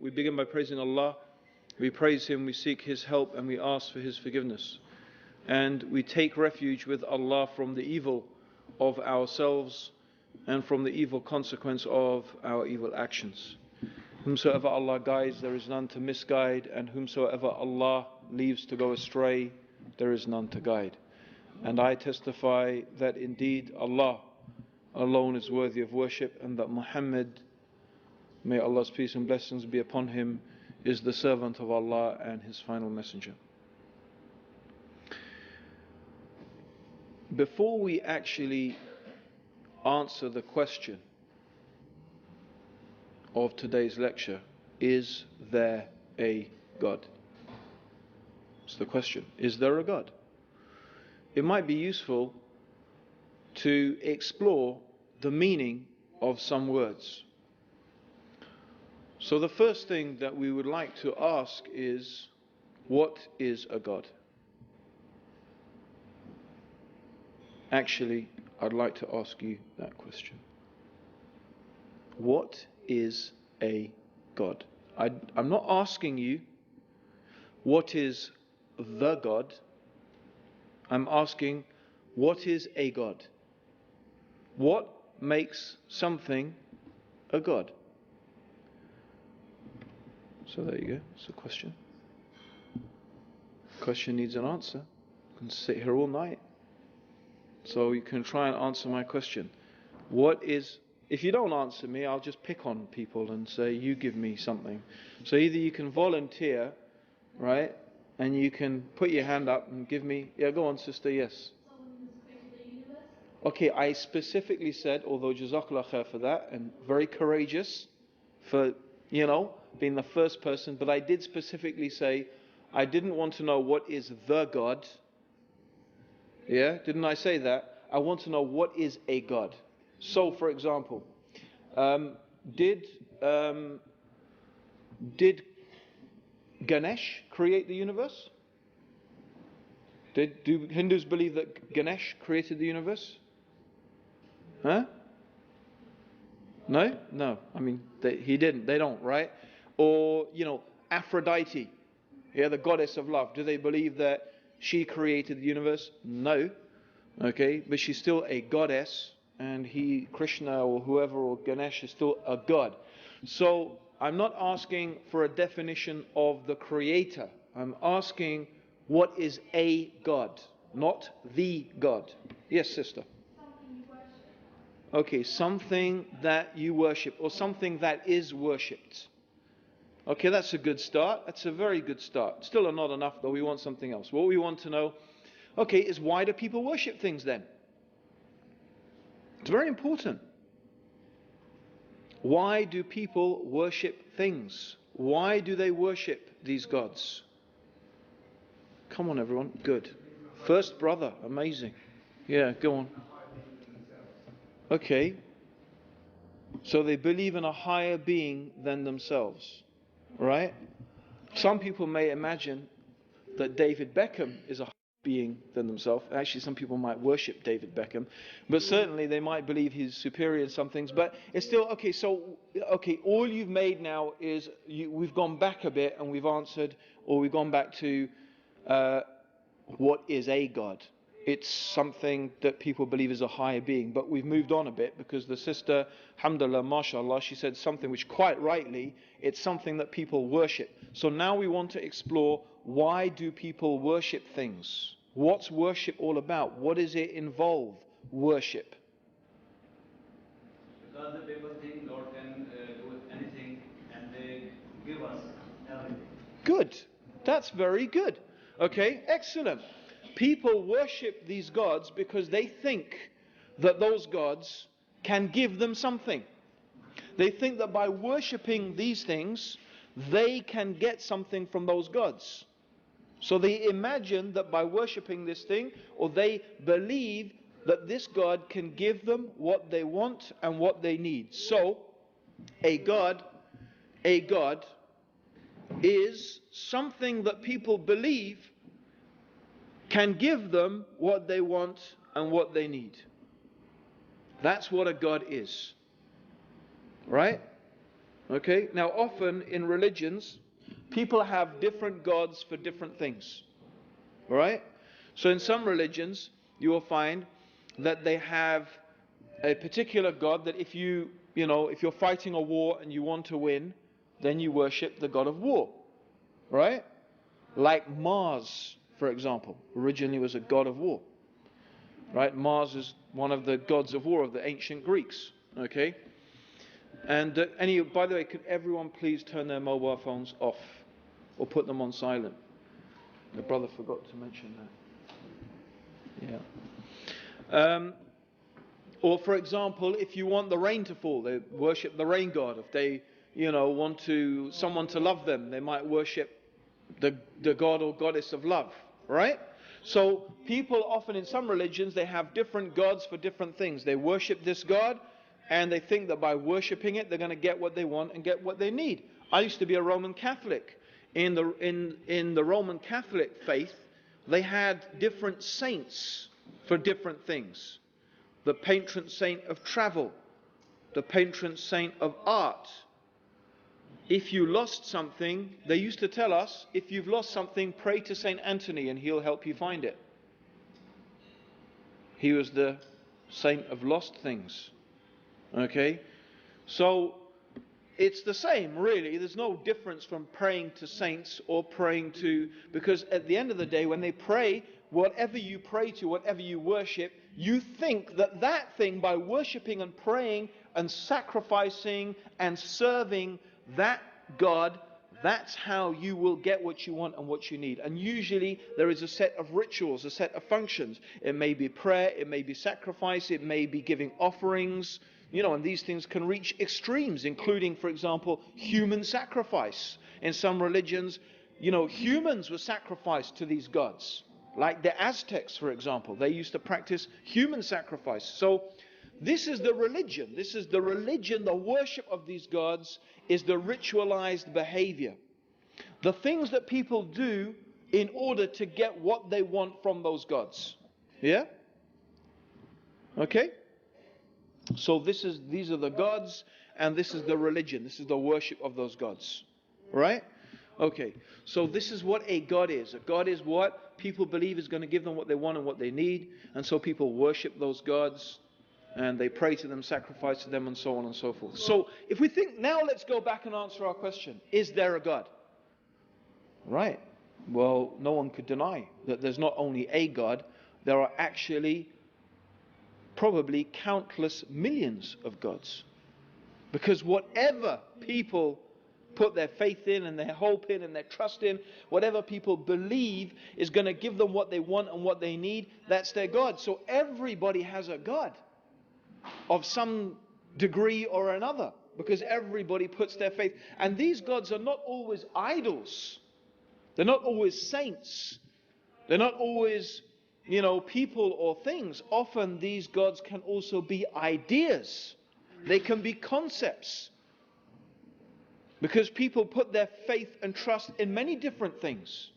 We begin by praising Allah. We praise Him, we seek His help, and we ask for His forgiveness. And we take refuge with Allah from the evil of ourselves and from the evil consequence of our evil actions. Whomsoever Allah guides, there is none to misguide, and whomsoever Allah leaves to go astray, there is none to guide. And I testify that indeed Allah alone is worthy of worship, and that Muhammad, may Allah's peace and blessings be upon him, is the servant of Allah and His final messenger. Before we actually answer the question of today's lecture, is there a God? It's the question. Is there a God? It might be useful to explore the meaning of some words. So the first thing that we would like to ask is, what is a God? Actually, I'd like to ask you that question. What is a God? I'm not asking you what is the God. I'm asking, what is a God? What makes something a God? So there you go, it's a question. Question needs an answer. You can sit here all night. So you can try and answer my question. If you don't answer me, I'll just pick on people and say, you give me something. So either you can volunteer, right? And you can put your hand up and give me, yeah, go on sister, yes. Okay, I specifically said, although Jazakallah khair for that, and very courageous for, being the first person, but I did specifically say, I didn't want to know what is the God. Yeah, didn't I say that? I want to know what is a God. So, for example, did Ganesh create the universe? Do Hindus believe that Ganesh created the universe? Huh? No? No. I mean, he didn't. They don't, right? Or, Aphrodite, the goddess of love. Do they believe that she created the universe? No. Okay, but she's still a goddess, and Krishna or whoever, or Ganesh is still a god. So, I'm not asking for a definition of the creator. I'm asking, what is a God, not the God? Yes, sister. Okay, something that you worship, or something that is worshipped. Okay, that's a good start. That's a very good start. Still not enough, though. We want something else. What we want to know, okay, is why do people worship things then? It's very important. Why do people worship things? Why do they worship these gods? Come on, everyone. Good. First brother. Amazing. Yeah, go on. Okay. So they believe in a higher being than themselves. Right? Some people may imagine that David Beckham is a higher being than themselves. Actually, some people might worship David Beckham, but certainly they might believe he's superior in some things. But it's still okay. So, all you've made now is we've gone back a bit and we've answered, or we've gone back to what is a God. It's something that people believe is a higher being. But we've moved on a bit because the sister, alhamdulillah, mashallah, she said something which quite rightly, it's something that people worship. So now we want to explore, why do people worship things? What's worship all about? What does it involve, worship? Because the people think God can do anything, and they give us everything. Good. That's very good. Okay, excellent. People worship these gods because they think that those gods can give them something. They think that by worshipping these things, they can get something from those gods. So they imagine that by worshipping this thing, or they believe that this God can give them what they want and what they need. So, a God is something that people believe can give them what they want and what they need. That's what a God is. Right? Okay? Now, often in religions, people have different gods for different things. All right? So in some religions, you will find that they have a particular god that if if you're fighting a war and you want to win, then you worship the god of war. Right? Like Mars, for example, originally was a god of war. Right? Mars is one of the gods of war of the ancient Greeks. Okay? And by the way, could everyone please turn their mobile phones off or put them on silent? The brother forgot to mention that. Yeah. Or for example, if you want the rain to fall, they worship the rain god. If they, want someone to love them, they might worship the god or goddess of love. Right? So people often in some religions, they have different gods for different things. They worship this god, and they think that by worshipping it, they're going to get what they want and get what they need. I used to be a Roman Catholic. In the Roman Catholic faith, they had different saints for different things. The patron saint of travel, the patron saint of art. If you lost something, they used to tell us, if you've lost something, pray to Saint Anthony and he'll help you find it. He was the saint of lost things. Okay? So, it's the same, really. There's no difference from praying to saints or praying to... Because at the end of the day, when they pray, whatever you pray to, whatever you worship, you think that thing, by worshipping and praying and sacrificing and serving that God, that's how you will get what you want and what you need. And usually there is a set of rituals, a set of functions. It may be prayer, it may be sacrifice, it may be giving offerings, and these things can reach extremes, including, for example, human sacrifice. In some religions, humans were sacrificed to these gods. Like the Aztecs, for example, they used to practice human sacrifice. So this is the religion. This is the religion, the worship of these gods is the ritualized behavior. The things that people do in order to get what they want from those gods. Yeah? Okay? So these are the gods, and this is the religion. This is the worship of those gods. Right? Okay. So this is what a god is. A god is what people believe is going to give them what they want and what they need. And so people worship those gods, and they pray to them, sacrifice to them, and so on and so forth. So if we think, now let's go back and answer our question. Is there a God? Right. Well, no one could deny that there's not only a God, there are actually probably countless millions of gods. Because whatever people put their faith in and their hope in and their trust in, whatever people believe is going to give them what they want and what they need, that's their God. So everybody has a God of some degree or another, because everybody puts their faith. And these gods are not always idols. They're not always saints. They're not always, people or things. Often these gods can also be ideas. They can be concepts. Because people put their faith and trust in many different things.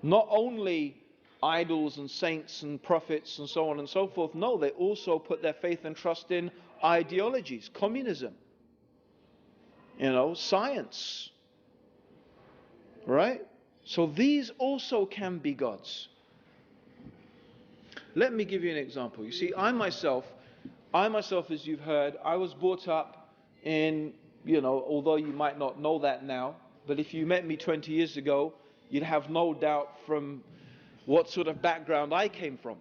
Not only idols and saints and prophets and so on and so forth. No, they also put their faith and trust in ideologies, communism, science. Right? So these also can be gods. Let me give you an example. You see, I myself, as you've heard, I was brought up in, although you might not know that now, but if you met me 20 years ago, you'd have no doubt from what sort of background I came from.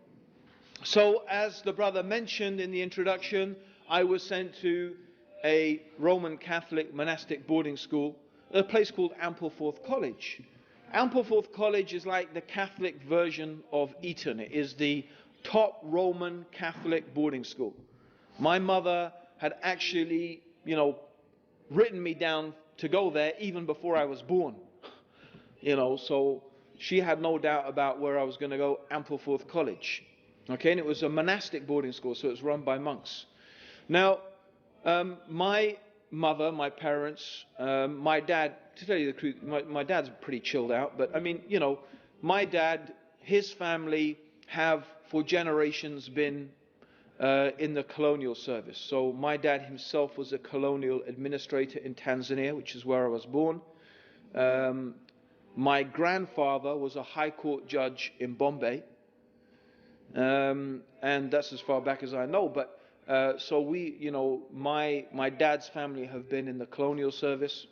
So, as the brother mentioned in the introduction, I was sent to a Roman Catholic monastic boarding school, a place called Ampleforth College. Ampleforth College is like the Catholic version of Eton. It is the top Roman Catholic boarding school. My mother had actually, written me down to go there even before I was born. So she had no doubt about where I was going to go, Ampleforth College. Okay, and it was a monastic boarding school, so it was run by monks. Now, my mother, my parents, my dad, to tell you the truth, my dad's pretty chilled out, but my dad, his family have for generations been in the colonial service. So my dad himself was a colonial administrator in Tanzania, which is where I was born. My grandfather was a high court judge in Bombay, and that's as far back as I know. But so we, my dad's family have been in the colonial service,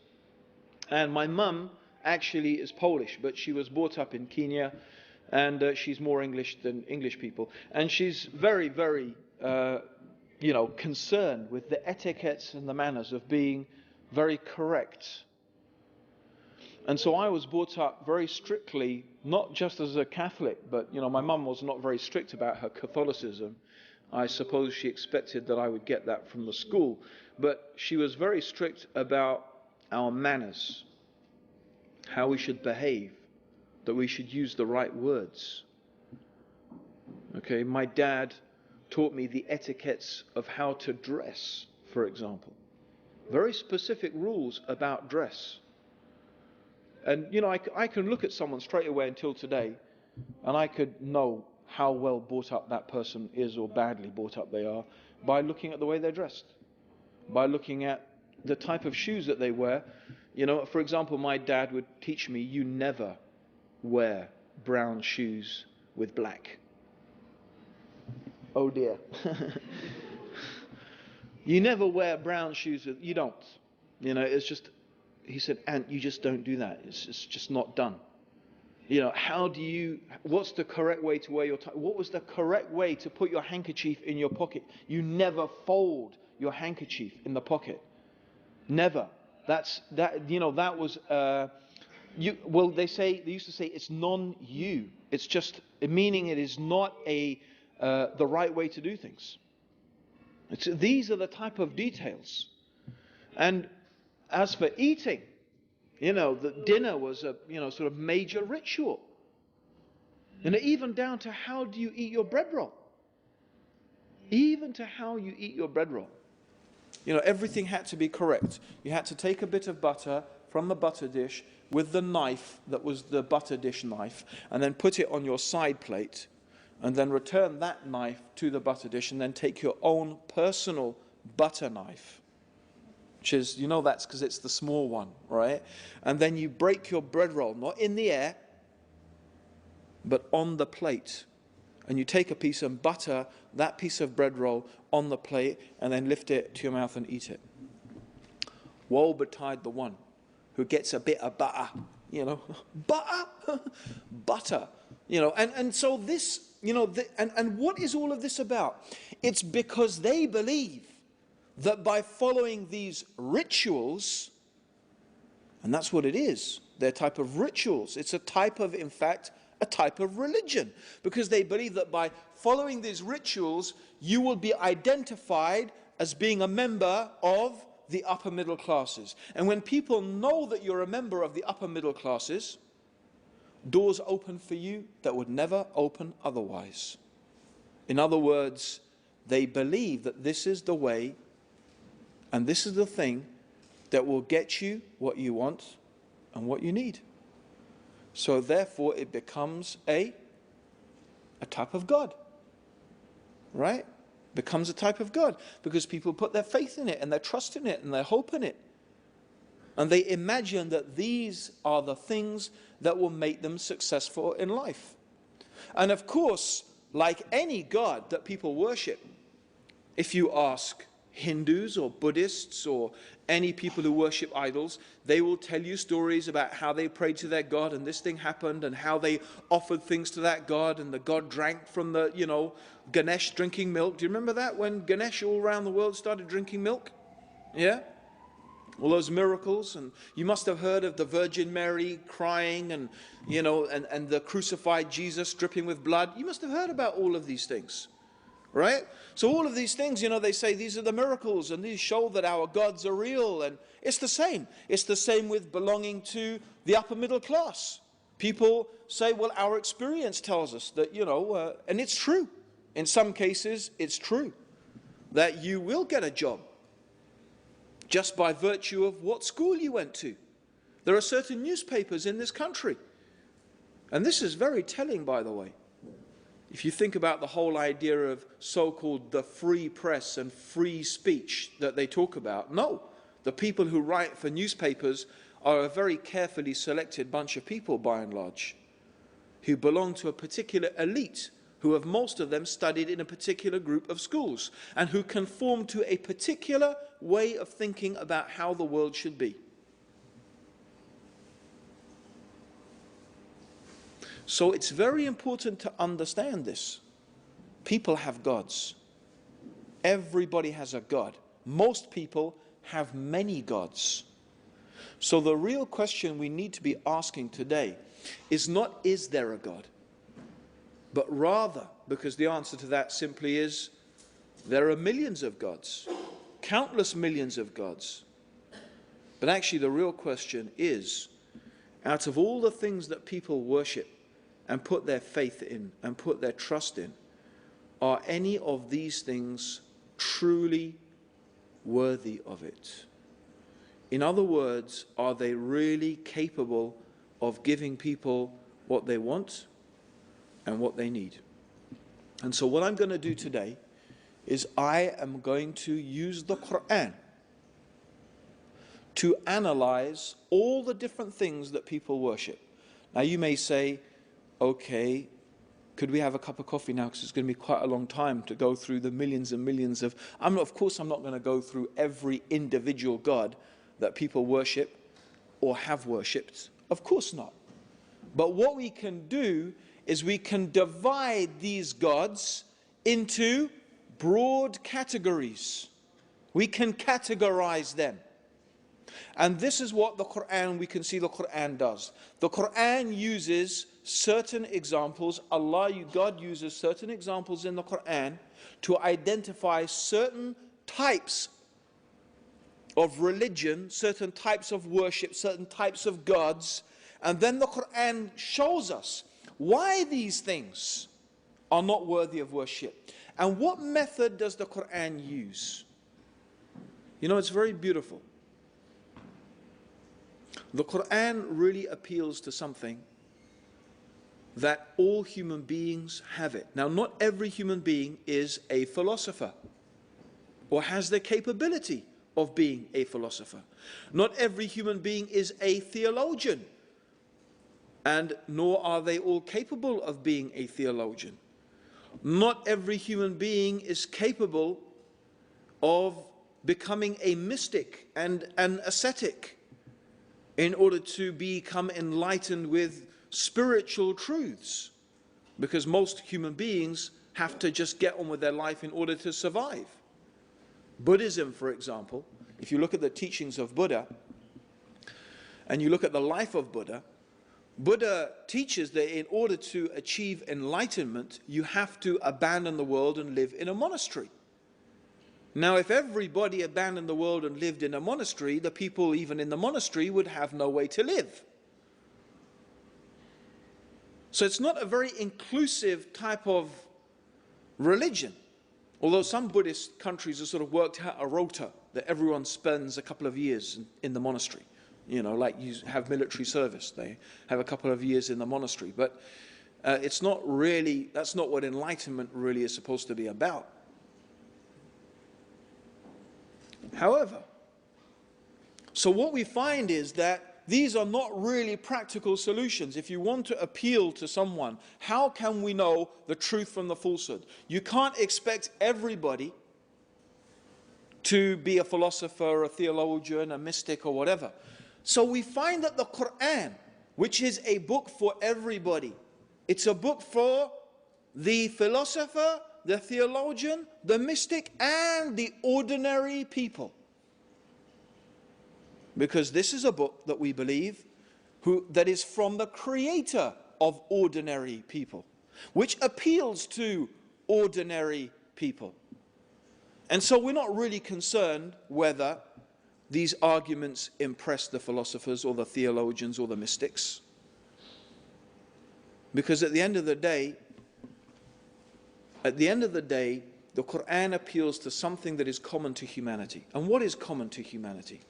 and my mum actually is Polish, but she was brought up in Kenya, and she's more English than English people, and she's very, very, concerned with the etiquettes and the manners of being very correct. And so I was brought up very strictly, not just as a Catholic, but, my mum was not very strict about her Catholicism. I suppose she expected that I would get that from the school. But she was very strict about our manners, how we should behave, that we should use the right words. Okay, my dad taught me the etiquettes of how to dress, for example. Very specific rules about dress. And, I can look at someone straight away until today, and I could know how well brought up that person is or badly brought up they are by looking at the way they're dressed, by looking at the type of shoes that they wear. For example, my dad would teach me, you never wear brown shoes with black. Oh dear. You never wear brown shoes with, you don't. It's just, he said, Ant, you just don't do that. It's just not done. What's the correct way to wear your tie? What was the correct way to put your handkerchief in your pocket? You never fold your handkerchief in the pocket. Never. They used to say it's non-you. It's just, meaning it is not the right way to do things. These are the type of details. And as for eating, the dinner was a, sort of major ritual. And even down to how do you eat your bread roll? Even to how you eat your bread roll. Everything had to be correct. You had to take a bit of butter from the butter dish with the knife that was the butter dish knife, and then put it on your side plate, and then return that knife to the butter dish, and then take your own personal butter knife. Which is, that's because it's the small one, right? And then you break your bread roll, not in the air, but on the plate. And you take a piece and butter that piece of bread roll on the plate, and then lift it to your mouth and eat it. Woe betide the one who gets a bit of butter, butter, and so this, and what is all of this about? It's because they believe that by following these rituals, and that's what it is, they're a type of rituals. It's a type of, in fact, a type of religion. Because they believe that by following these rituals, you will be identified as being a member of the upper middle classes. And when people know that you're a member of the upper middle classes, doors open for you that would never open otherwise. In other words, they believe that this is the way and this is the thing that will get you what you want and what you need. So therefore it becomes a type of God. Right? Becomes a type of God. Because people put their faith in it and their trust in it and their hope in it. And they imagine that these are the things that will make them successful in life. And of course, like any God that people worship, if you ask Hindus or Buddhists or any people who worship idols, they will tell you stories about how they prayed to their God and this thing happened, and how they offered things to that God, and the God drank from the, Ganesh drinking milk. Do you remember that, when Ganesh all around the world started drinking milk? Yeah? All those miracles. And you must have heard of the Virgin Mary crying, and, and the crucified Jesus dripping with blood. You must have heard about all of these things. Right? So all of these things, they say these are the miracles, and these show that our gods are real. And it's the same. It's the same with belonging to the upper middle class. People say, well, our experience tells us that, and it's true. In some cases, it's true that you will get a job just by virtue of what school you went to. There are certain newspapers in this country, and this is very telling, by the way. If you think about the whole idea of so-called the free press and free speech that they talk about, no. The people who write for newspapers are a very carefully selected bunch of people, by and large, who belong to a particular elite, who have most of them studied in a particular group of schools, and who conform to a particular way of thinking about how the world should be. So it's very important to understand this. People have gods. Everybody has a god. Most people have many gods. So the real question we need to be asking today is not, is there a God? But rather, because the answer to that simply is, there are millions of gods, countless millions of gods. But actually the real question is, out of all the things that people worship and put their faith in and put their trust in, are any of these things truly worthy of it? In other words, are they really capable of giving people what they want and what they need? And so what I'm going to do today is I am going to use the Quran to analyze all the different things that people worship. Now you may say, okay, could we have a cup of coffee now, because it's going to be quite a long time to go through the millions and millions of... of course I'm not going to go through every individual god that people worship or have worshipped. Of course not. But what we can do is we can divide these gods into broad categories. We can categorize them. And this is what the Quran, we can see the Quran does. The Quran uses certain examples, God uses certain examples in the Quran to identify certain types of religion, certain types of worship, certain types of gods, and then the Quran shows us why these things are not worthy of worship. And what method does the Quran use? You know, it's very beautiful. The Quran really appeals to something that all human beings have it. Now, not every human being is a philosopher or has the capability of being a philosopher. Not every human being is a theologian, and nor are they all capable of being a theologian. Not every human being is capable of becoming a mystic and an ascetic in order to become enlightened with spiritual truths, because most human beings have to just get on with their life in order to survive. Buddhism, for example, if you look at the teachings of Buddha and you look at the life of Buddha, Buddha teaches that in order to achieve enlightenment, you have to abandon the world and live in a monastery. Now, if everybody abandoned the world and lived in a monastery, the people even in the monastery would have no way to live. So it's not a very inclusive type of religion. Although some Buddhist countries have sort of worked out a rota that everyone spends a couple of years in the monastery. You know, like you have military service, they have a couple of years in the monastery. But it's not really, that's not what enlightenment really is supposed to be about. However, so what we find is that these are not really practical solutions. If you want to appeal to someone, how can we know the truth from the falsehood? You can't expect everybody to be a philosopher, a theologian, a mystic, or whatever. So we find that the Quran, which is a book for everybody, it's a book for the philosopher, the theologian, the mystic, and the ordinary people. Because this is a book that we believe that is from the creator of ordinary people, which appeals to ordinary people. And so we're not really concerned whether these arguments impress the philosophers or the theologians or the mystics. Because at the end of the day, the Quran appeals to something that is common to humanity. And what is common to humanity?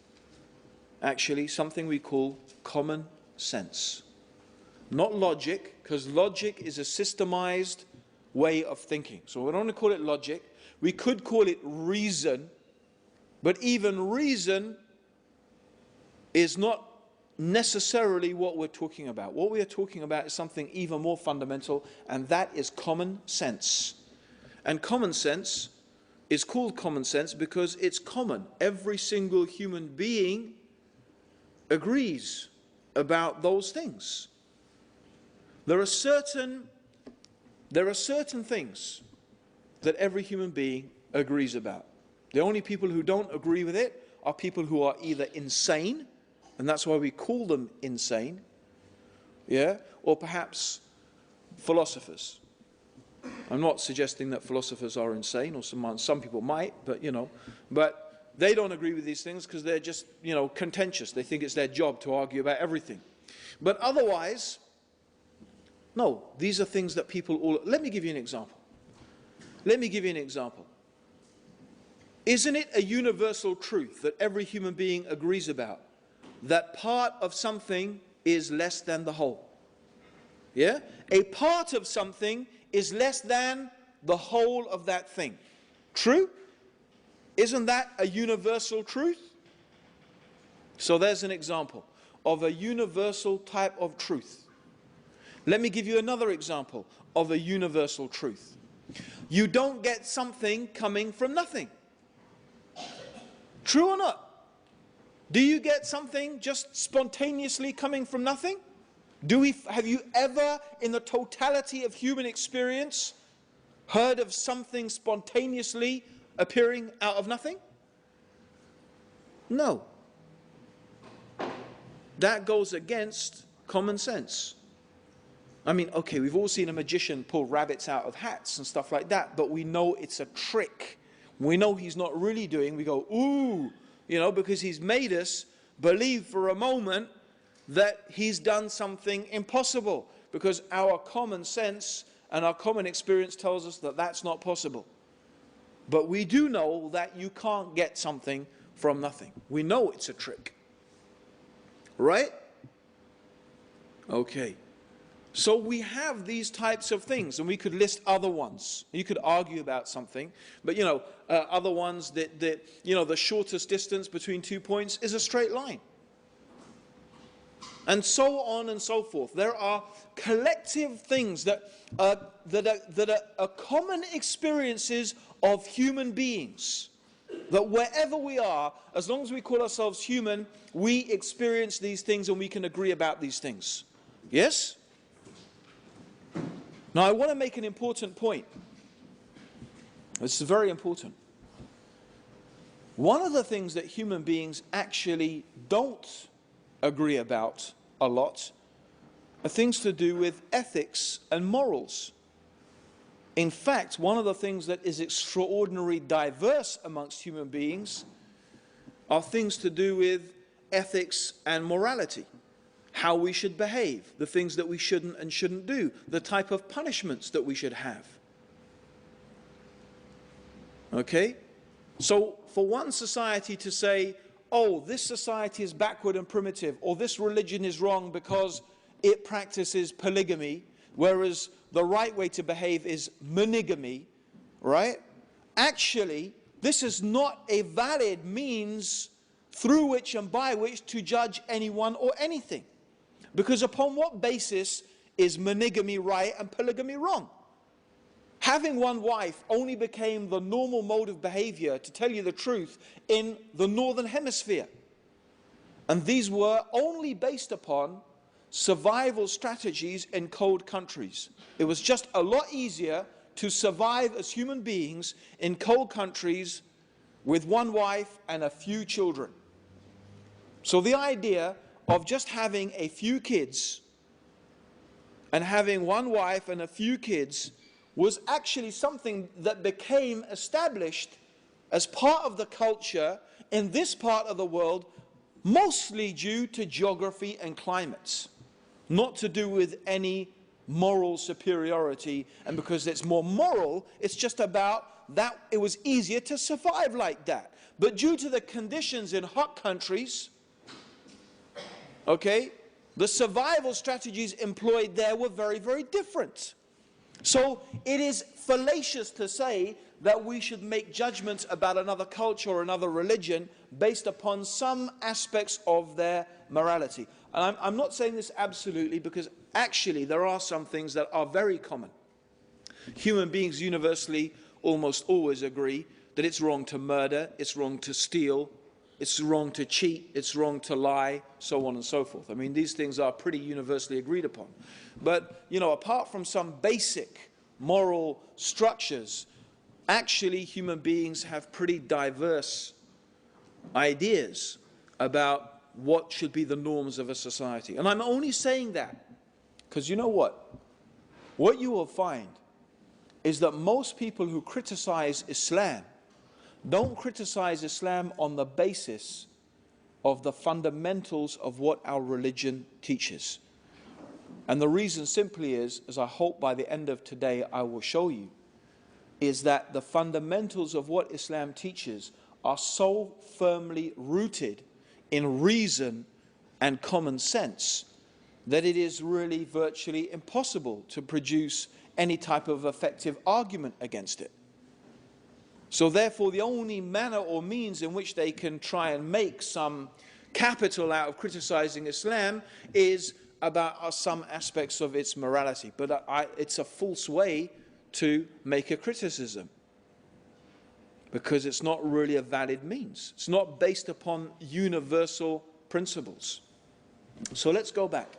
Actually, something we call common sense. Not logic, because logic is a systemized way of thinking. So we don't want to call it logic. We could call it reason, but even reason is not necessarily what we're talking about. What we are talking about is something even more fundamental, and that is common sense. And common sense is called common sense because it's common. Every single human being agrees about those things. There are certain things that every human being agrees about. The only people who don't agree with it are people who are either insane, and that's why we call them insane, yeah, or perhaps philosophers. I'm not suggesting that philosophers are insane, or some people might, but but they don't agree with these things because they're just, contentious. They think it's their job to argue about everything. But otherwise, no, these are things that people all... Let me give you an example. Isn't it a universal truth that every human being agrees about that part of something is less than the whole? Yeah? A part of something is less than the whole of that thing. True? Isn't that a universal truth? So there's an example of a universal type of truth. Let me give you another example of a universal truth. You don't get something coming from nothing. True or not? Do you get something just spontaneously coming from nothing? Have you ever, in the totality of human experience, heard of something spontaneously appearing out of nothing? No. That goes against common sense. I mean, okay, we've all seen a magician pull rabbits out of hats and stuff like that, but we know it's a trick. We know he's not really doing, we go, ooh, because he's made us believe for a moment that he's done something impossible, because our common sense and our common experience tells us that that's not possible. But we do know that you can't get something from nothing. We know it's a trick. Right? Okay. So we have these types of things, and we could list other ones. You could argue about something, but other ones that the shortest distance between 2 points is a straight line. And so on and so forth. There are collective things that are common experiences of human beings. That wherever we are, as long as we call ourselves human, we experience these things and we can agree about these things. Yes? Now I want to make an important point. This is very important. One of the things that human beings actually don't agree about a lot are things to do with ethics and morals. In fact, one of the things that is extraordinarily diverse amongst human beings are things to do with ethics and morality. How we should behave, the things that we shouldn't and shouldn't do, the type of punishments that we should have. Okay? So for one society to say, oh, this society is backward and primitive, or this religion is wrong because it practices polygamy, whereas the right way to behave is monogamy, right? Actually, this is not a valid means through which and by which to judge anyone or anything. Because upon what basis is monogamy right and polygamy wrong? Having one wife only became the normal mode of behavior, to tell you the truth, in the Northern Hemisphere. And these were only based upon survival strategies in cold countries. It was just a lot easier to survive as human beings in cold countries with one wife and a few children. So the idea of just having a few kids and having one wife and a few kids was actually something that became established as part of the culture in this part of the world, mostly due to geography and climates, not to do with any moral superiority. And because it's more moral, it's just about that it was easier to survive like that. But due to the conditions in hot countries, okay, the survival strategies employed there were very, very different. So it is fallacious to say that we should make judgments about another culture or another religion based upon some aspects of their morality. And I'm not saying this absolutely, because actually there are some things that are very common. Human beings universally almost always agree that it's wrong to murder, it's wrong to steal, it's wrong to cheat, it's wrong to lie, so on and so forth. I mean, these things are pretty universally agreed upon. But, you know, apart from some basic moral structures, actually human beings have pretty diverse ideas about what should be the norms of a society. And I'm only saying that because you know what? What you will find is that most people who criticize Islam don't criticize Islam on the basis of the fundamentals of what our religion teaches. And the reason simply is, as I hope by the end of today I will show you, is that the fundamentals of what Islam teaches are so firmly rooted in reason and common sense that it is really virtually impossible to produce any type of effective argument against it. So therefore, the only manner or means in which they can try and make some capital out of criticizing Islam is about some aspects of its morality. But it's a false way to make a criticism, because it's not really a valid means. It's not based upon universal principles. So let's go back.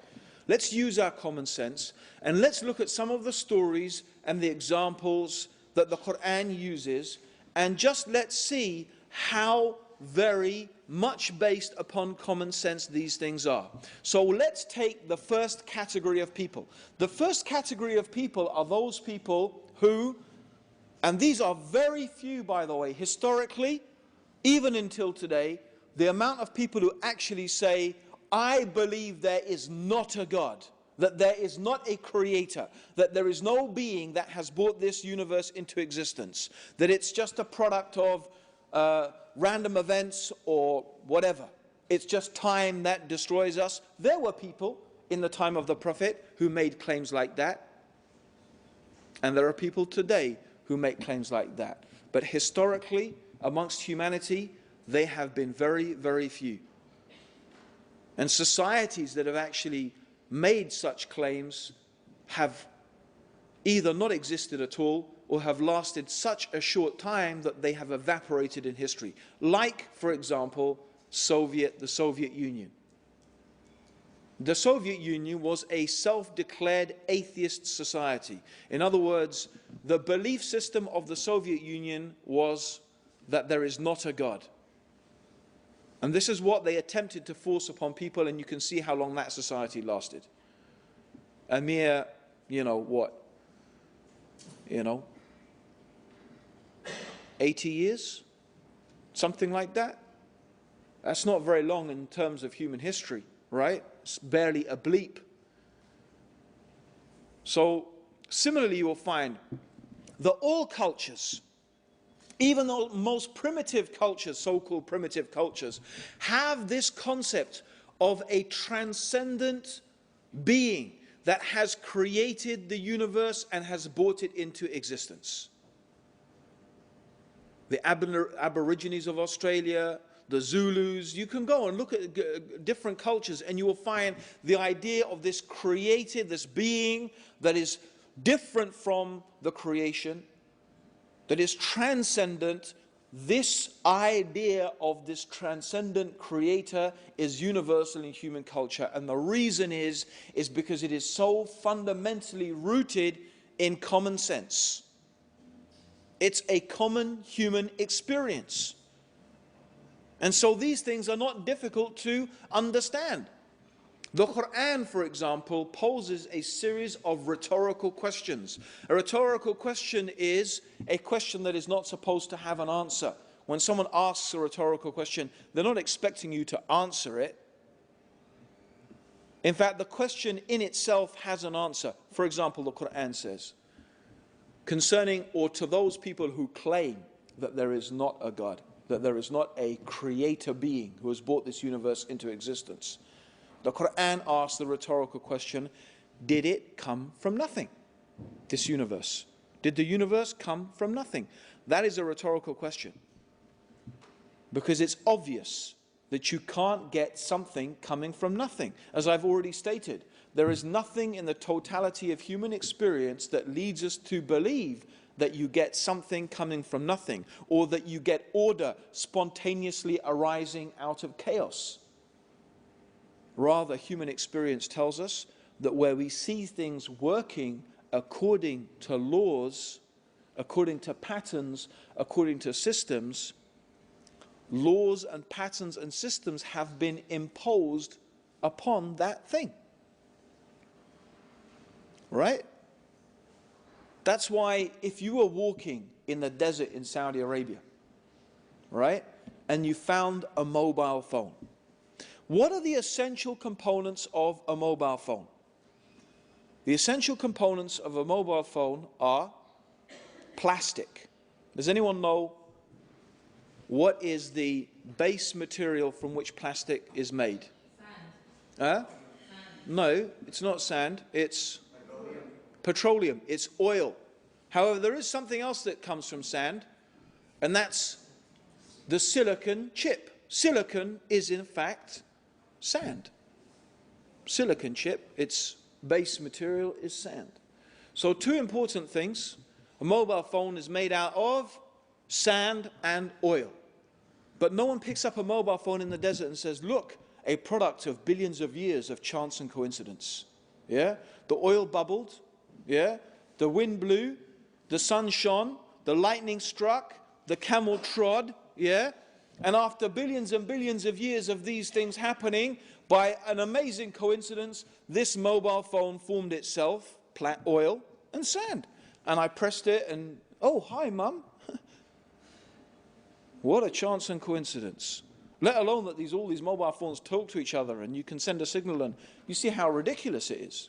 Let's use our common sense and let's look at some of the stories and the examples that the Quran uses, and just let's see how very much based upon common sense these things are. So let's take the first category of people. The first category of people are those people who, and these are very few by the way, historically, even until today, the amount of people who actually say, I believe there is not a God, that there is not a creator, that there is no being that has brought this universe into existence, that it's just a product of random events or whatever. It's just time that destroys us. There were people in the time of the Prophet who made claims like that. And there are people today who make claims like that. But historically, amongst humanity, they have been very, very few. And societies that have actually made such claims have either not existed at all or have lasted such a short time that they have evaporated in history. Like, for example, the Soviet Union. The Soviet Union was a self-declared atheist society. In other words, the belief system of the Soviet Union was that there is not a God. And this is what they attempted to force upon people, and you can see how long that society lasted. A mere, 80 years? Something like that? That's not very long in terms of human history, right? It's barely a bleep. So, similarly, you will find that all cultures, even the most primitive cultures, so-called primitive cultures, have this concept of a transcendent being that has created the universe and has brought it into existence. The Aborigines of Australia, the Zulus, you can go and look at different cultures and you will find the idea of this created, this being that is different from the creation, that is transcendent. This idea of this transcendent creator is universal in human culture, and the reason is because it is so fundamentally rooted in common sense. It's a common human experience. And so these things are not difficult to understand. The Quran, for example, poses a series of rhetorical questions. A rhetorical question is a question that is not supposed to have an answer. When someone asks a rhetorical question, they're not expecting you to answer it. In fact, the question in itself has an answer. For example, the Quran says, concerning or to those people who claim that there is not a God, that there is not a creator being who has brought this universe into existence. The Quran asks the rhetorical question, did it come from nothing? This universe. Did the universe come from nothing? That is a rhetorical question. Because it's obvious that you can't get something coming from nothing. As I've already stated, there is nothing in the totality of human experience that leads us to believe that you get something coming from nothing, or that you get order spontaneously arising out of chaos. Rather, human experience tells us that where we see things working according to laws, according to patterns, according to systems, laws and patterns and systems have been imposed upon that thing. Right? That's why if you were walking in the desert in Saudi Arabia, right, and you found a mobile phone, what are the essential components of a mobile phone? The essential components of a mobile phone are plastic. Does anyone know what is the base material from which plastic is made? Sand. No, it's not sand. It's petroleum. It's oil. However, there is something else that comes from sand, and that's the silicon chip. Silicon is, in fact, sand. Silicon chip, its base material is sand. So two important things. A mobile phone is made out of sand and oil. But no one picks up a mobile phone in the desert and says, look, a product of billions of years of chance and coincidence. Yeah? The oil bubbled. Yeah? The wind blew. The sun shone. The lightning struck. The camel trod. Yeah? And after billions and billions of years of these things happening, by an amazing coincidence, this mobile phone formed itself, oil and sand. And I pressed it and, oh, hi, Mum. What a chance and coincidence. Let alone that all these mobile phones talk to each other and you can send a signal, and you see how ridiculous it is.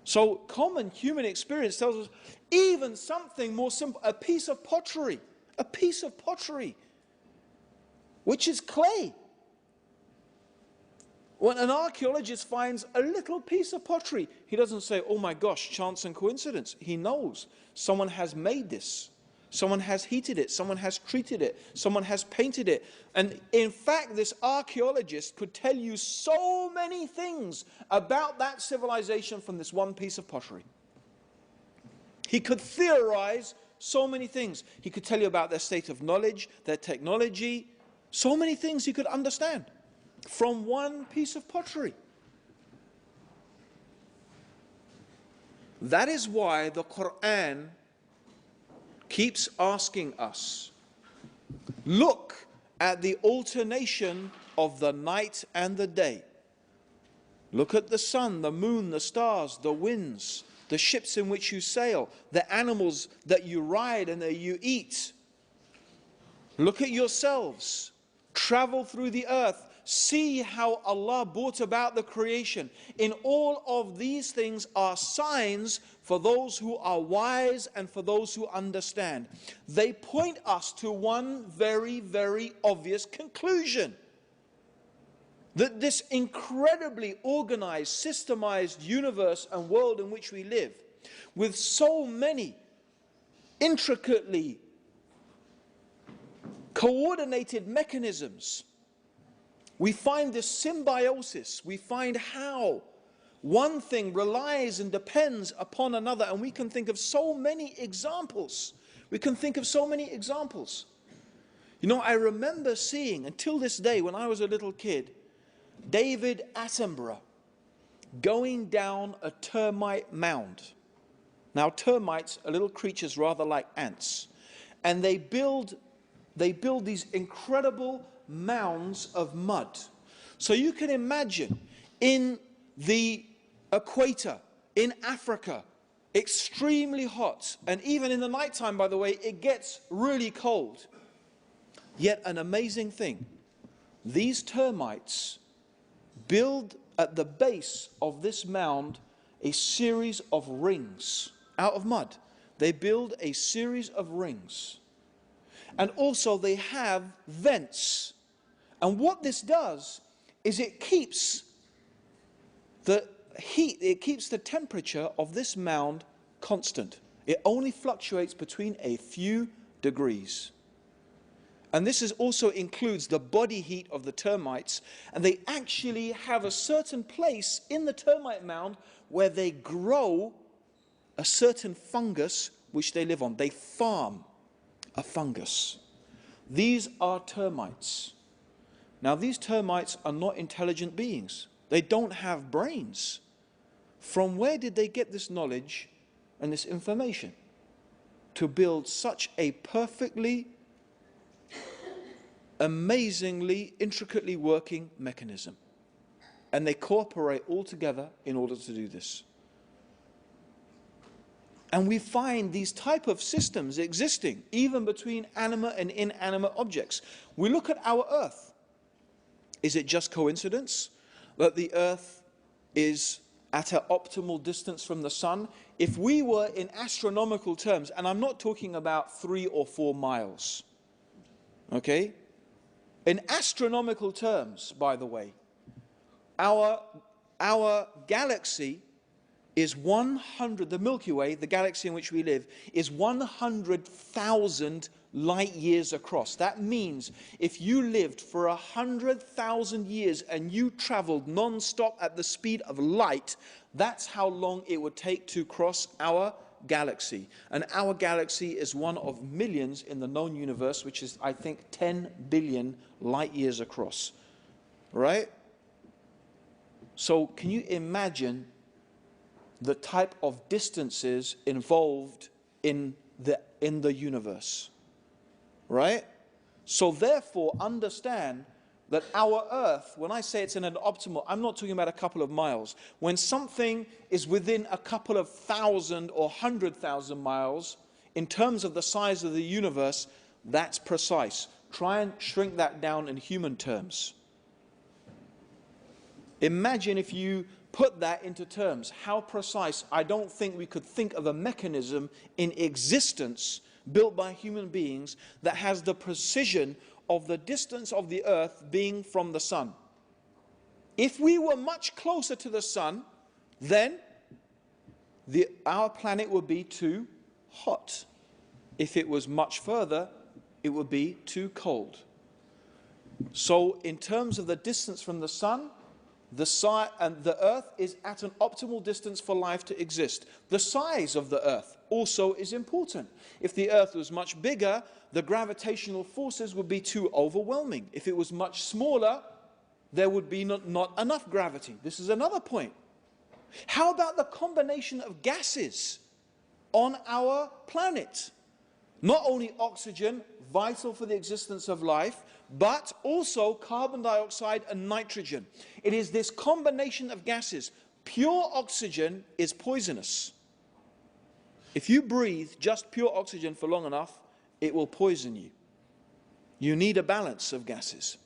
So common human experience tells us even something more simple, a piece of pottery, which is clay. When an archaeologist finds a little piece of pottery, he doesn't say, oh my gosh, chance and coincidence. He knows someone has made this. Someone has heated it. Someone has treated it. Someone has painted it. And in fact, this archaeologist could tell you so many things about that civilization from this one piece of pottery. He could theorize so many things. He could tell you about their state of knowledge, their technology, so many things he could understand from one piece of pottery. That is why the Quran keeps asking us, look at the alternation of the night and the day. Look at the sun, the moon, the stars, the winds, the ships in which you sail, the animals that you ride and that you eat. Look at yourselves. Travel through the earth. See how Allah brought about the creation. In all of these things are signs for those who are wise and for those who understand. They point us to one very, very obvious conclusion. That this incredibly organized, systemized universe and world in which we live, with so many intricately coordinated mechanisms, we find this symbiosis. We find how one thing relies and depends upon another. And we can think of so many examples. You know, I remember seeing, until this day, when I was a little kid, David Attenborough going down a termite mound. Now, termites are little creatures rather like ants. And they build these incredible mounds of mud. So you can imagine in the equator, in Africa, extremely hot, and even in the nighttime, by the way, it gets really cold. Yet an amazing thing, these termites build at the base of this mound a series of rings out of mud. They build a series of rings. And also they have vents. And what this does is it keeps the heat, it keeps the temperature of this mound constant. It only fluctuates between a few degrees. And this also includes the body heat of the termites. And they actually have a certain place in the termite mound where they grow a certain fungus which they live on. They farm a fungus. These are termites. Now, these termites are not intelligent beings. They don't have brains. From where did they get this knowledge and this information to build such a perfectly, amazingly, intricately working mechanism? And they cooperate all together in order to do this. And we find these type of systems existing even between animate and inanimate objects. We look at our Earth. Is it just coincidence that the Earth is at an optimal distance from the sun? If we were in astronomical terms, and I'm not talking about 3 or 4 miles, okay? In astronomical terms, by the way, our galaxy is 100, the Milky Way, the galaxy in which we live, is 100,000 light years across. That means if you lived for 100,000 years and you traveled non-stop at the speed of light, that's how long it would take to cross our galaxy. And our galaxy is one of millions in the known universe, which is, I think, 10 billion light years across. Right? So can you imagine the type of distances involved in the universe? Right? So therefore, understand that our Earth, when I say it's in an optimal, I'm not talking about a couple of miles. When something is within a couple of 1,000 or 100,000 miles, in terms of the size of the universe, that's precise. Try and shrink that down in human terms. Imagine if you put that into terms, how precise. I don't think we could think of a mechanism in existence built by human beings that has the precision of the distance of the Earth being from the sun. If we were much closer to the sun, then our planet would be too hot. If it was much further, it would be too cold. So in terms of the distance from the sun, the Earth is at an optimal distance for life to exist. The size of the Earth also is important. If the Earth was much bigger, the gravitational forces would be too overwhelming. If it was much smaller, there would be not enough gravity. This is another point. How about the combination of gases on our planet? Not only oxygen, vital for the existence of life, but also carbon dioxide and nitrogen. It is this combination of gases. Pure oxygen is poisonous. If you breathe just pure oxygen for long enough, it will poison you. You need a balance of gases.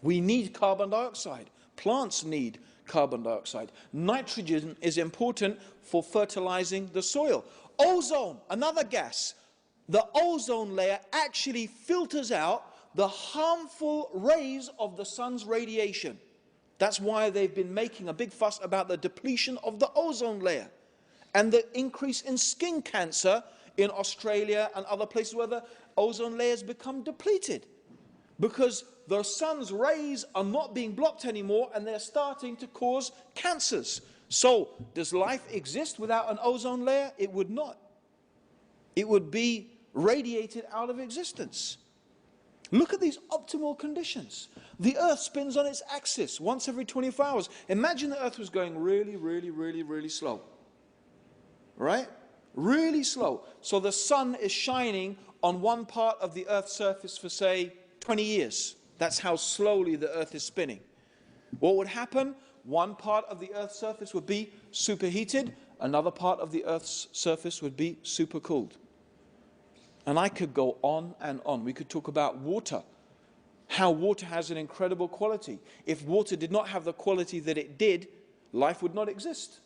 We need carbon dioxide. Plants need carbon dioxide. Nitrogen is important for fertilizing the soil. Ozone, another gas. The ozone layer actually filters out the harmful rays of the sun's radiation. That's why they've been making a big fuss about the depletion of the ozone layer and the increase in skin cancer in Australia and other places where the ozone layers become depleted, because the sun's rays are not being blocked anymore and they're starting to cause cancers. So, does life exist without an ozone layer? It would not. It would be radiated out of existence. Look at these optimal conditions. The Earth spins on its axis once every 24 hours. Imagine the Earth was going really, really, really, really slow. Right? Really slow. So the sun is shining on one part of the Earth's surface for, say, 20 years. That's how slowly the Earth is spinning. What would happen? One part of the Earth's surface would be superheated. Another part of the Earth's surface would be supercooled. And I could go on and on. We could talk about water, how water has an incredible quality. If water did not have the quality that it did, life would not exist.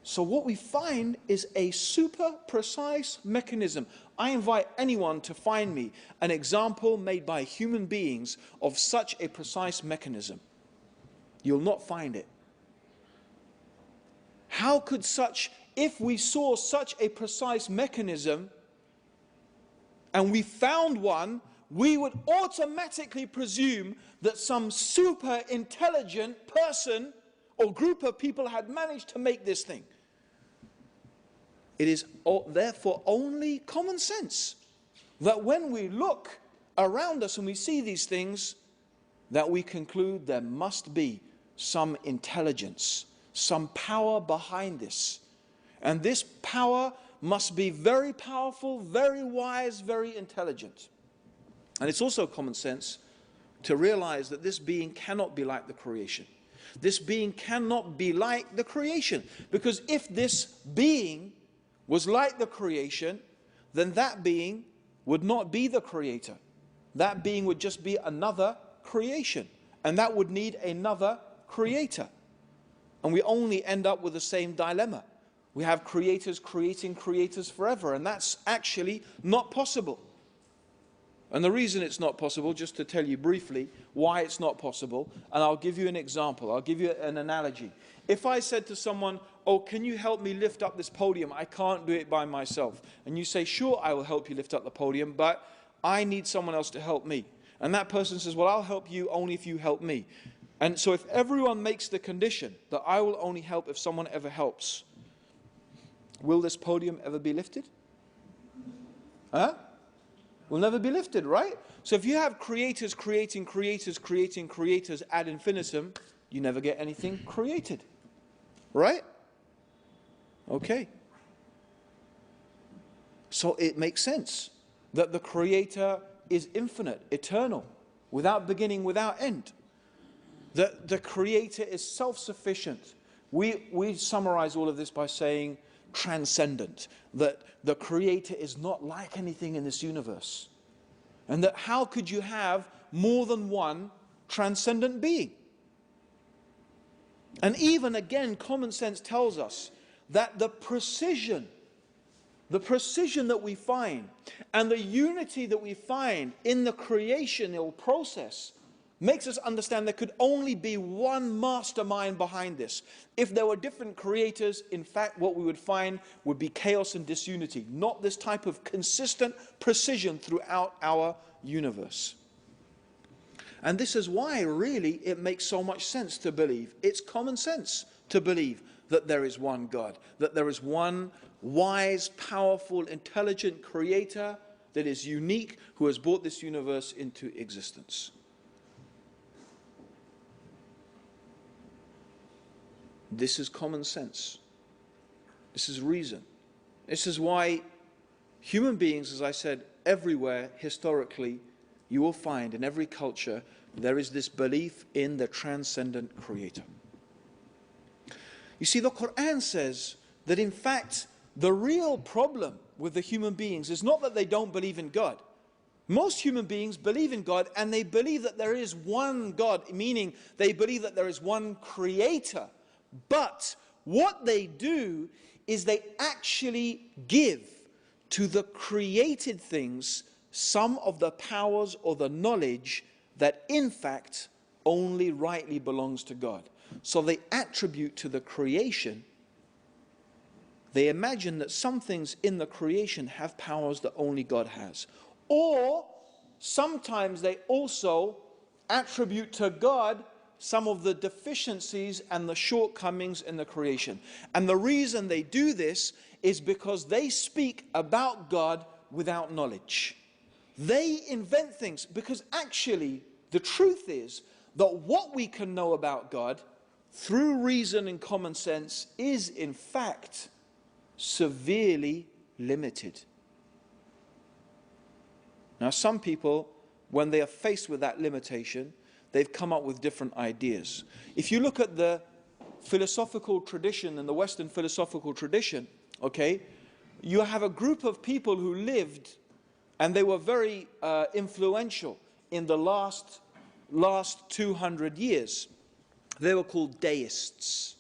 So what we find is a super precise mechanism. I invite anyone to find me an example made by human beings of such a precise mechanism. You'll not find it. How could if we saw such a precise mechanism and we found one, we would automatically presume that some super intelligent person or group of people had managed to make this thing. It is therefore only common sense that when we look around us and we see these things, that we conclude there must be some intelligence, some power behind this. And this power must be very powerful, very wise, very intelligent. And it's also common sense to realize that this being cannot be like the creation. This being cannot be like the creation. Because if this being was like the creation, then that being would not be the creator. That being would just be another creation. And that would need another creator. And we only end up with the same dilemma. We have creators creating creators forever, and that's actually not possible. And the reason it's not possible, just to tell you briefly why it's not possible, and I'll give you an example, I'll give you an analogy. If I said to someone, oh, can you help me lift up this podium? I can't do it by myself. And you say, sure, I will help you lift up the podium, but I need someone else to help me. And that person says, well, I'll help you only if you help me. And so if everyone makes the condition that I will only help if someone ever helps, will this podium ever be lifted? Huh? Will never be lifted, right? So if you have creators creating creators creating creators ad infinitum, you never get anything created. Right? Okay. So it makes sense that the creator is infinite, eternal, without beginning, without end. That the creator is self-sufficient. We summarize all of this by saying transcendent, that the creator is not like anything in this universe. And that how could you have more than one transcendent being? And even again, common sense tells us that the precision that we find and the unity that we find in the creational process makes us understand there could only be one mastermind behind this. If there were different creators, in fact, what we would find would be chaos and disunity, not this type of consistent precision throughout our universe. And this is why, really, it makes so much sense to believe. It's common sense to believe that there is one God, that there is one wise, powerful, intelligent creator that is unique, who has brought this universe into existence. This is common sense. This is reason. This is why human beings, as I said, everywhere, historically, you will find in every culture, there is this belief in the transcendent creator. You see, the Quran says that in fact, the real problem with the human beings is not that they don't believe in God. Most human beings believe in God, and they believe that there is one God, meaning they believe that there is one creator. But what they do is they actually give to the created things some of the powers or the knowledge that in fact only rightly belongs to God. So they attribute to the creation, they imagine that some things in the creation have powers that only God has. Or sometimes they also attribute to God some of the deficiencies and the shortcomings in the creation. And the reason they do this is because they speak about God without knowledge. They invent things because actually the truth is that what we can know about God through reason and common sense is in fact severely limited. Now some people, when they are faced with that limitation, they've come up with different ideas. If you look at the philosophical tradition and the Western philosophical tradition, okay, you have a group of people who lived and they were very influential in the last 200 years. They were called deists.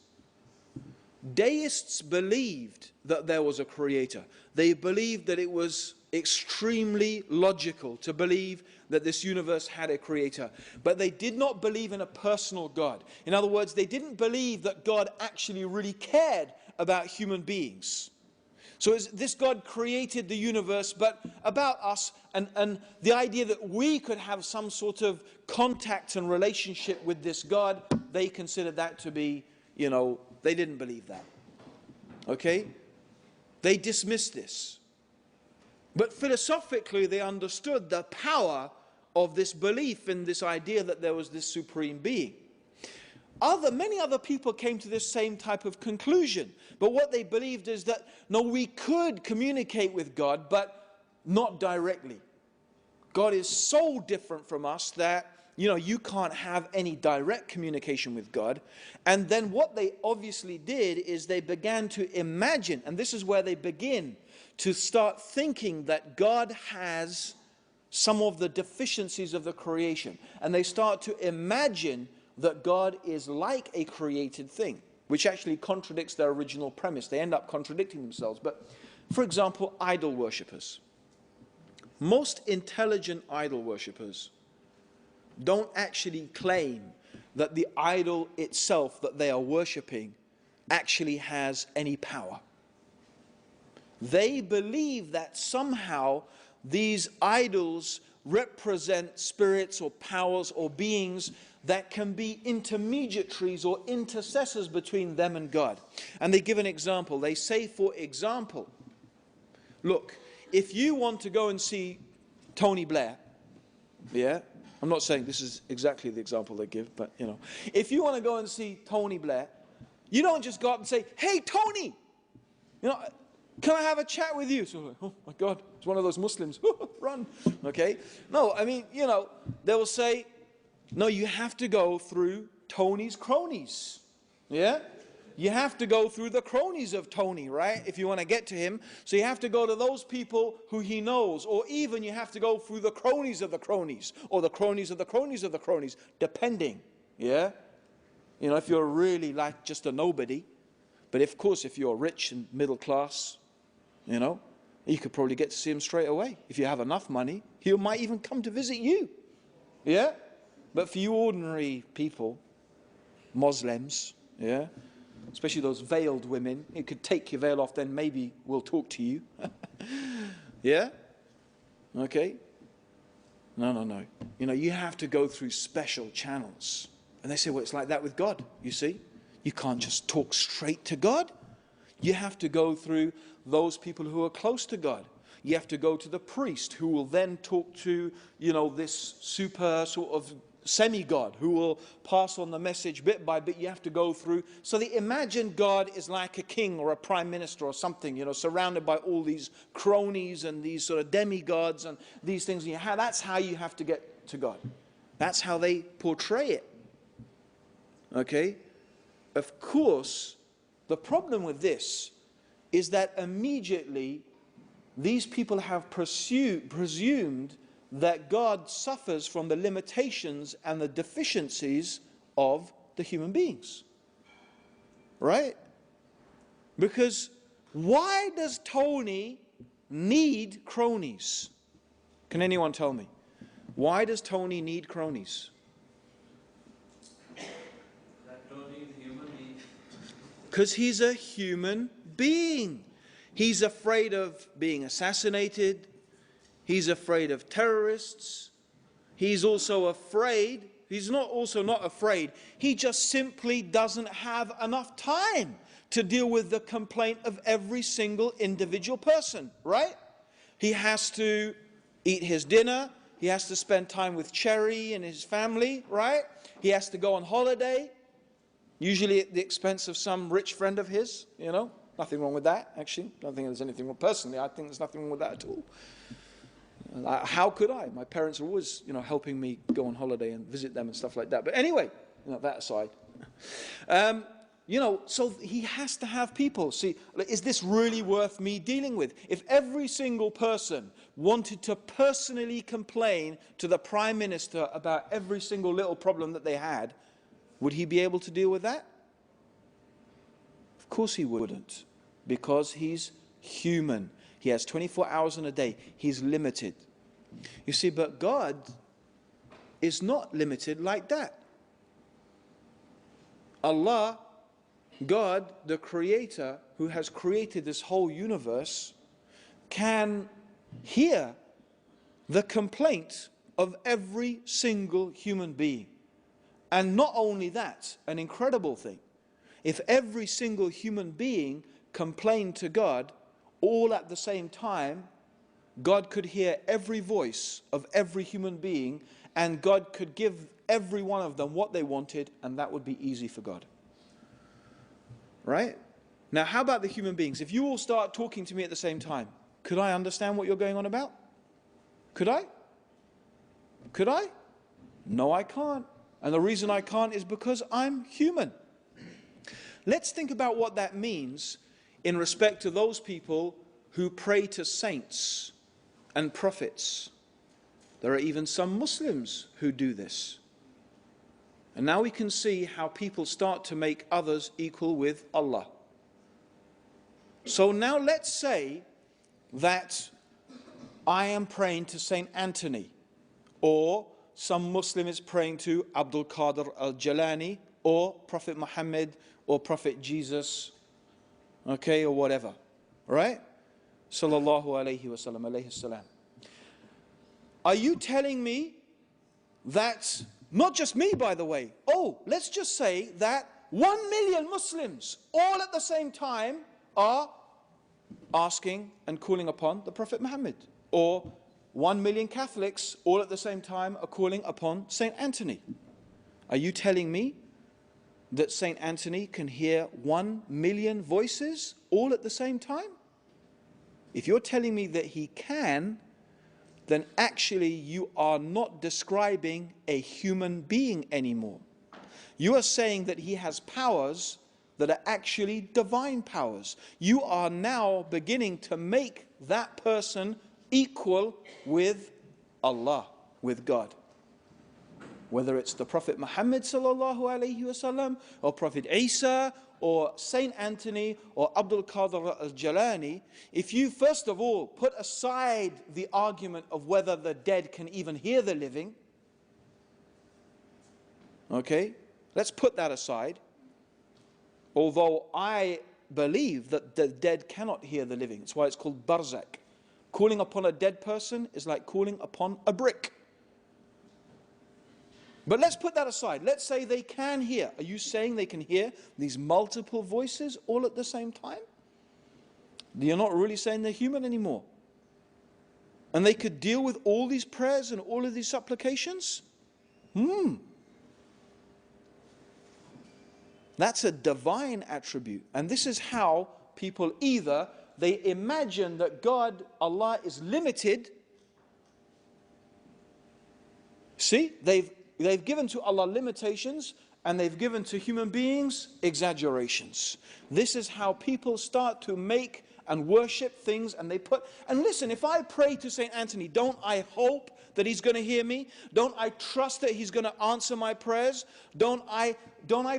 Deists believed that there was a creator. They believed that it was extremely logical to believe that this universe had a creator. But they did not believe in a personal God. In other words, they didn't believe that God actually really cared about human beings. So this God created the universe, but about us, and the idea that we could have some sort of contact and relationship with this God, they considered that to be, they didn't believe that. Okay? They dismissed this. But philosophically, they understood the power of this belief in this idea that there was this supreme being. Many other people came to this same type of conclusion. But what they believed is that, no, we could communicate with God, but not directly. God is so different from us that, you can't have any direct communication with God. And then what they obviously did is they began to imagine, and this is where they begin to start thinking that God has some of the deficiencies of the creation. And they start to imagine that God is like a created thing, which actually contradicts their original premise. They end up contradicting themselves. But, for example, idol worshippers. Most intelligent idol worshippers don't actually claim that the idol itself that they are worshipping actually has any power. They believe that somehow these idols represent spirits or powers or beings that can be intermediaries or intercessors between them and God. And they give an example. They say, for example, look, if you want to go and see Tony Blair, I'm not saying this is exactly the example they give, but if you want to go and see Tony Blair, you don't just go up and say, hey, Tony, can I have a chat with you? So like, oh my God, it's one of those Muslims. Run. Okay? No, they will say, no, you have to go through Tony's cronies. Yeah? You have to go through the cronies of Tony, right? If you want to get to him. So you have to go to those people who he knows. Or even you have to go through the cronies of the cronies. Or the cronies of the cronies of the cronies. Depending. Yeah? If you're really like just a nobody. But of course, if you're rich and middle class, you could probably get to see him straight away. If you have enough money, he might even come to visit you. Yeah? But for you ordinary people, Muslims, yeah, especially those veiled women, you could take your veil off, then maybe we'll talk to you. Yeah? Okay? No. You have to go through special channels. And they say, well, it's like that with God, you see. You can't just talk straight to God. You have to go through those people who are close to God. You have to go to the priest who will then talk to, this super sort of semi-God who will pass on the message bit by bit. You have to go through. So they imagine God is like a king or a prime minister or something, surrounded by all these cronies and these sort of demigods and these things. That's how you have to get to God. That's how they portray it. Okay? Of course, the problem with this is that immediately these people have presumed that God suffers from the limitations and the deficiencies of the human beings. Right? Because why does Tony need cronies? Can anyone tell me? Why does Tony need cronies? That Tony is a human being. Because he's a human being. He's afraid of being assassinated. He's afraid of terrorists. He's also afraid. He's not afraid. He just simply doesn't have enough time to deal with the complaint of every single individual person, right? He has to eat his dinner. He has to spend time with Cherry and his family, right? He has to go on holiday, usually at the expense of some rich friend of his, Nothing wrong with that, actually. I don't think there's anything wrong. Personally, I think there's nothing wrong with that at all. How could I? My parents are always, helping me go on holiday and visit them and stuff like that. But anyway, that aside. So he has to have people. See, is this really worth me dealing with? If every single person wanted to personally complain to the Prime Minister about every single little problem that they had, would he be able to deal with that? Of course he wouldn't, because he's human. He has 24 hours in a day. He's limited. You see, but God is not limited like that. Allah, God, the Creator, who has created this whole universe, can hear the complaint of every single human being. And not only that, an incredible thing, if every single human being complained to God all at the same time, God could hear every voice of every human being, and God could give every one of them what they wanted, and that would be easy for God. Right? Now, how about the human beings? If you all start talking to me at the same time, could I understand what you're going on about? Could I? Could I? No, I can't. And the reason I can't is because I'm human. Let's think about what that means in respect to those people who pray to saints and prophets. There are even some Muslims who do this. And now we can see how people start to make others equal with Allah. So now let's say that I am praying to Saint Anthony, or some Muslim is praying to Abdul Qadir al-Jalani, or Prophet Muhammad, or Prophet Jesus, okay, or whatever, right? Sallallahu alayhi wa sallam, alayhi salam. Are you telling me that, not just me by the way, let's just say that 1 million Muslims all at the same time are asking and calling upon the Prophet Muhammad, or 1 million Catholics all at the same time are calling upon Saint Anthony? Are you telling me that Saint Anthony can hear 1 million voices all at the same time? If you're telling me that he can, then actually you are not describing a human being anymore. You are saying that he has powers that are actually divine powers. You are now beginning to make that person equal with Allah, with God. Whether it's the Prophet Muhammad sallallahu alayhi wasallam, or Prophet Isa, or Saint Anthony, or Abdul Qadir al-Jalani, if you first of all put aside the argument of whether the dead can even hear the living, okay, let's put that aside. Although I believe that the dead cannot hear the living. That's why it's called barzak. Calling upon a dead person is like calling upon a brick. But let's put that aside. Let's say they can hear. Are you saying they can hear these multiple voices all at the same time? You're not really saying they're human anymore. And they could deal with all these prayers and all of these supplications? That's a divine attribute. And this is how people either they imagine that God, Allah, is limited. See, they've given to Allah limitations, and they've given to human beings exaggerations. This is how people start to make and worship things, and and listen, if I pray to Saint Anthony, don't I hope that he's going to hear me? Don't I trust that he's going to answer my prayers? Don't I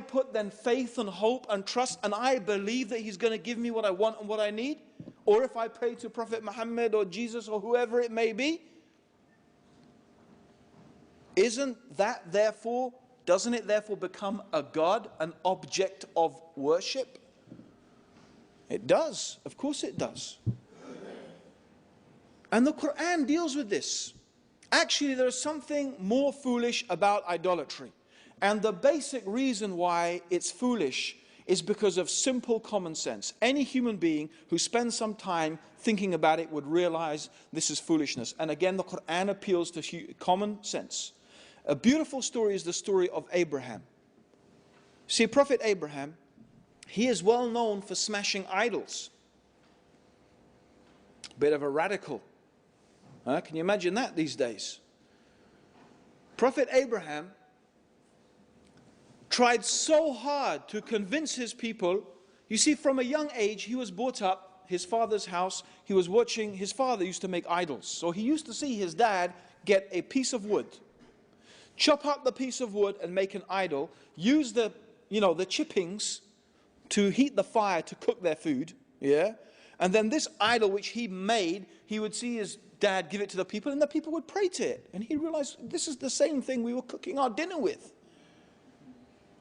put then faith and hope and trust, and I believe that he's going to give me what I want and what I need? Or if I pray to Prophet Muhammad or Jesus or whoever it may be, doesn't it therefore become a God, an object of worship? It does, of course it does. And the Quran deals with this. Actually, there is something more foolish about idolatry. And the basic reason why it's foolish is because of simple common sense. Any human being who spends some time thinking about it would realize this is foolishness. And again, the Quran appeals to common sense. A beautiful story is the story of Abraham. See, Prophet Abraham, he is well known for smashing idols. Bit of a radical. Can you imagine that these days? Prophet Abraham tried so hard to convince his people. You see, from a young age, he was brought up, his father's house. He was watching, his father used to make idols. So he used to see his dad get a piece of wood, chop up the piece of wood and make an idol, use the chippings to heat the fire to cook their food, And then this idol which he made, he would see his dad give it to the people, and the people would pray to it. And he realized this is the same thing we were cooking our dinner with.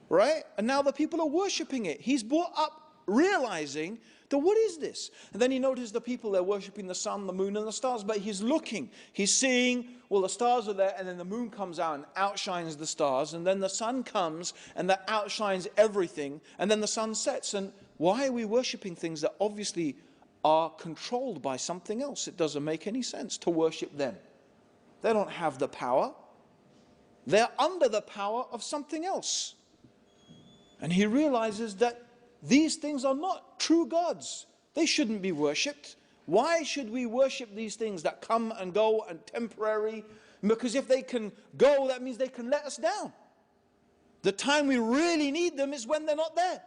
Right? And now the people are worshipping it. He's brought up realizing that what is this? And then he noticed the people, they're worshipping the sun, the moon, and the stars. But he's looking, he's seeing, well, the stars are there, and then the moon comes out and outshines the stars. And then the sun comes and that outshines everything. And then the sun sets. And why are we worshipping things that obviously are controlled by something else? It doesn't make any sense to worship them. They don't have the power. They're under the power of something else. And he realizes that these things are not true gods. They shouldn't be worshipped. Why should we worship these things that come and go and temporary? Because if they can go, that means they can let us down. The time we really need them is when they're not there.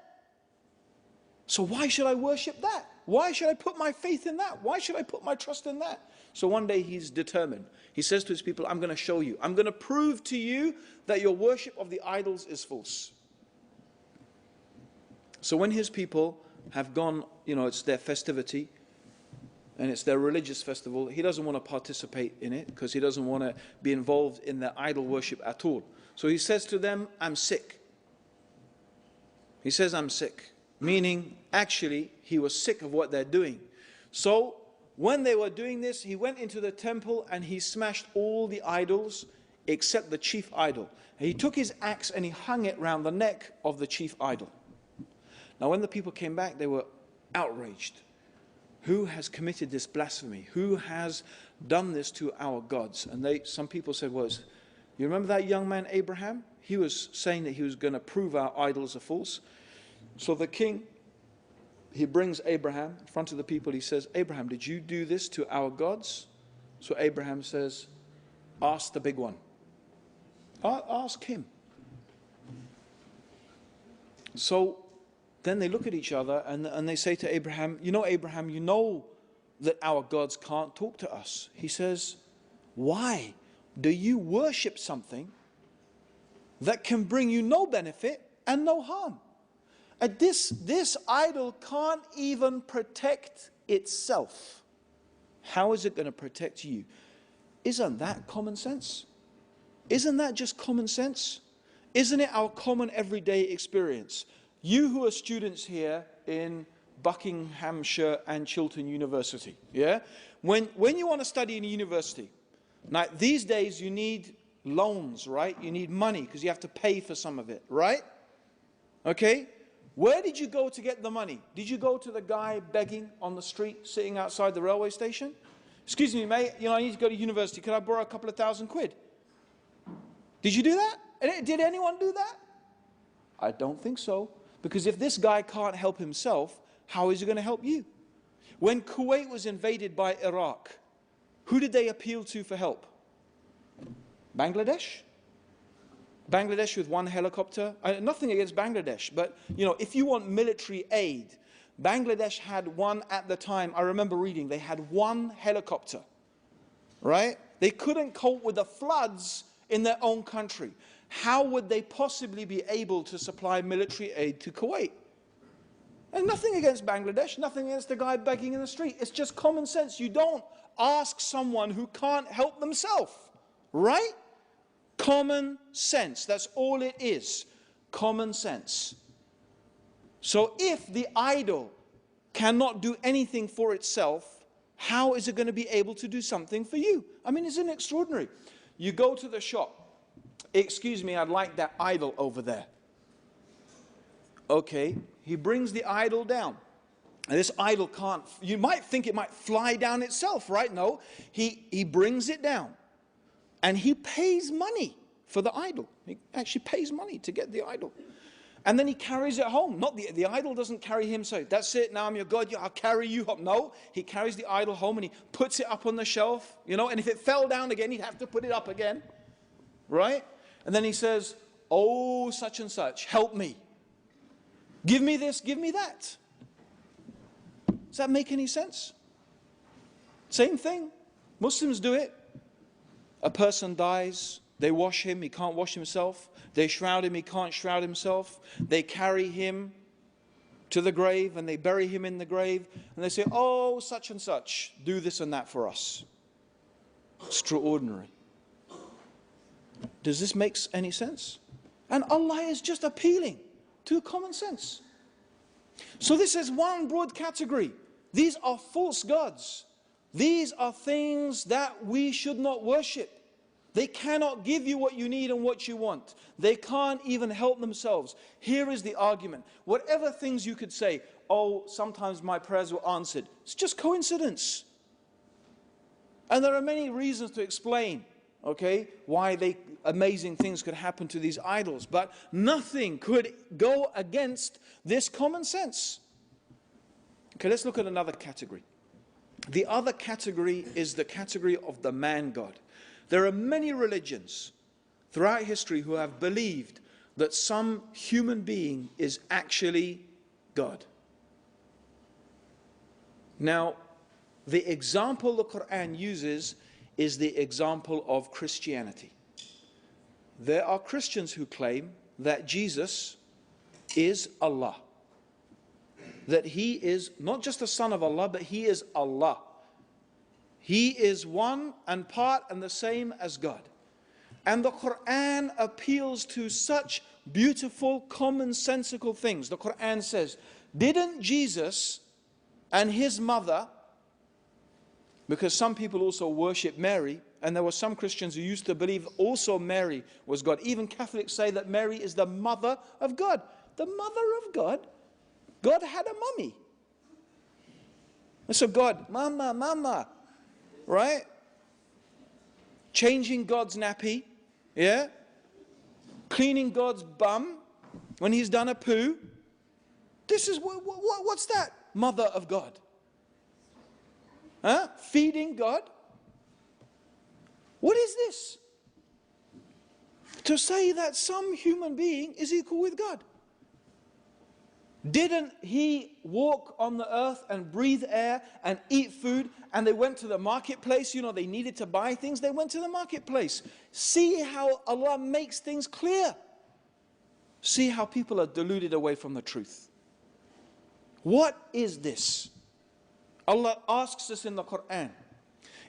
So why should I worship that? Why should I put my faith in that? Why should I put my trust in that? So one day he's determined. He says to his people, I'm going to show you. I'm going to prove to you that your worship of the idols is false. So when his people have gone, it's their festivity and it's their religious festival, he doesn't want to participate in it because he doesn't want to be involved in their idol worship at all. So he says to them, I'm sick. He says, I'm sick. Meaning, actually, he was sick of what they're doing. So when they were doing this, he went into the temple and he smashed all the idols except the chief idol. And he took his axe and he hung it round the neck of the chief idol. Now, when the people came back, they were outraged. Who has committed this blasphemy? Who has done this to our gods? And some people said, well, you remember that young man, Abraham? He was saying that he was going to prove our idols are false. So the king, he brings Abraham in front of the people. He says, Abraham, did you do this to our gods? So Abraham says, ask the big one. Ask him. So then they look at each other and they say to Abraham, Abraham, you know that our gods can't talk to us. He says, why do you worship something that can bring you no benefit and no harm? And this idol can't even protect itself. How is it going to protect you? Isn't that common sense? Isn't that just common sense? Isn't it our common everyday experience? You who are students here in Buckinghamshire and Chiltern University, yeah? When you want to study in a university, now these days you need loans, right? You need money because you have to pay for some of it, right? Okay? Where did you go to get the money? Did you go to the guy begging on the street, sitting outside the railway station? Excuse me, mate, I need to go to university. Could I borrow a couple of £1,000? Did you do that? Did anyone do that? I don't think so. Because if this guy can't help himself, how is he going to help you? When Kuwait was invaded by Iraq, who did they appeal to for help? Bangladesh? Bangladesh with one helicopter? Nothing against Bangladesh, but if you want military aid, Bangladesh had one at the time. I remember reading, they had one helicopter, right? They couldn't cope with the floods in their own country. How would they possibly be able to supply military aid to Kuwait? And nothing against Bangladesh, nothing against the guy begging in the street. It's just common sense. You don't ask someone who can't help themselves, right? Common sense. That's all it is. Common sense. So if the idol cannot do anything for itself, how is it going to be able to do something for you? I mean, isn't it extraordinary? You go to the shop. Excuse me, I'd like that idol over there. Okay, he brings the idol down. And this idol can't, you might think it might fly down itself, right? No, he brings it down. And he pays money for the idol. He actually pays money to get the idol. And then he carries it home. Not the idol doesn't carry him, so that's it, now I'm your God, I'll carry you home. No, he carries the idol home and he puts it up on the shelf, and if it fell down again, he'd have to put it up again. Right? And then he says, oh, such and such, help me. Give me this, give me that. Does that make any sense? Same thing. Muslims do it. A person dies, they wash him, he can't wash himself. They shroud him, he can't shroud himself. They carry him to the grave and they bury him in the grave and they say, oh, such and such, do this and that for us. Extraordinary. Does this make any sense? And Allah is just appealing to common sense. So this is one broad category. These are false gods. These are things that we should not worship. They cannot give you what you need and what you want. They can't even help themselves. Here is the argument. Whatever things you could say, oh, sometimes my prayers were answered. It's just coincidence. And there are many reasons to explain, okay, why amazing things could happen to these idols. But nothing could go against this common sense. Okay, let's look at another category. The other category is the category of the man God. There are many religions throughout history who have believed that some human being is actually God. Now, the example the Quran uses is the example of Christianity. There are Christians who claim that Jesus is Allah. That he is not just the son of Allah, but he is Allah. He is one and part and the same as God. And the Quran appeals to such beautiful, commonsensical things. The Quran says, didn't Jesus and his mother, because some people also worship Mary, and there were some Christians who used to believe also Mary was God. Even Catholics say that Mary is the mother of God. The mother of God? God had a mummy. And so God, mama, mama, right? Changing God's nappy, yeah? Cleaning God's bum when he's done a poo. This is, what's that? Mother of God. Huh? Feeding God. What is this? To say that some human being is equal with God. Didn't he walk on the earth and breathe air and eat food? And they went to the marketplace. You know, they needed to buy things. They went to the marketplace. See how Allah makes things clear. See how people are deluded away from the truth. What is this? Allah asks us in the Quran,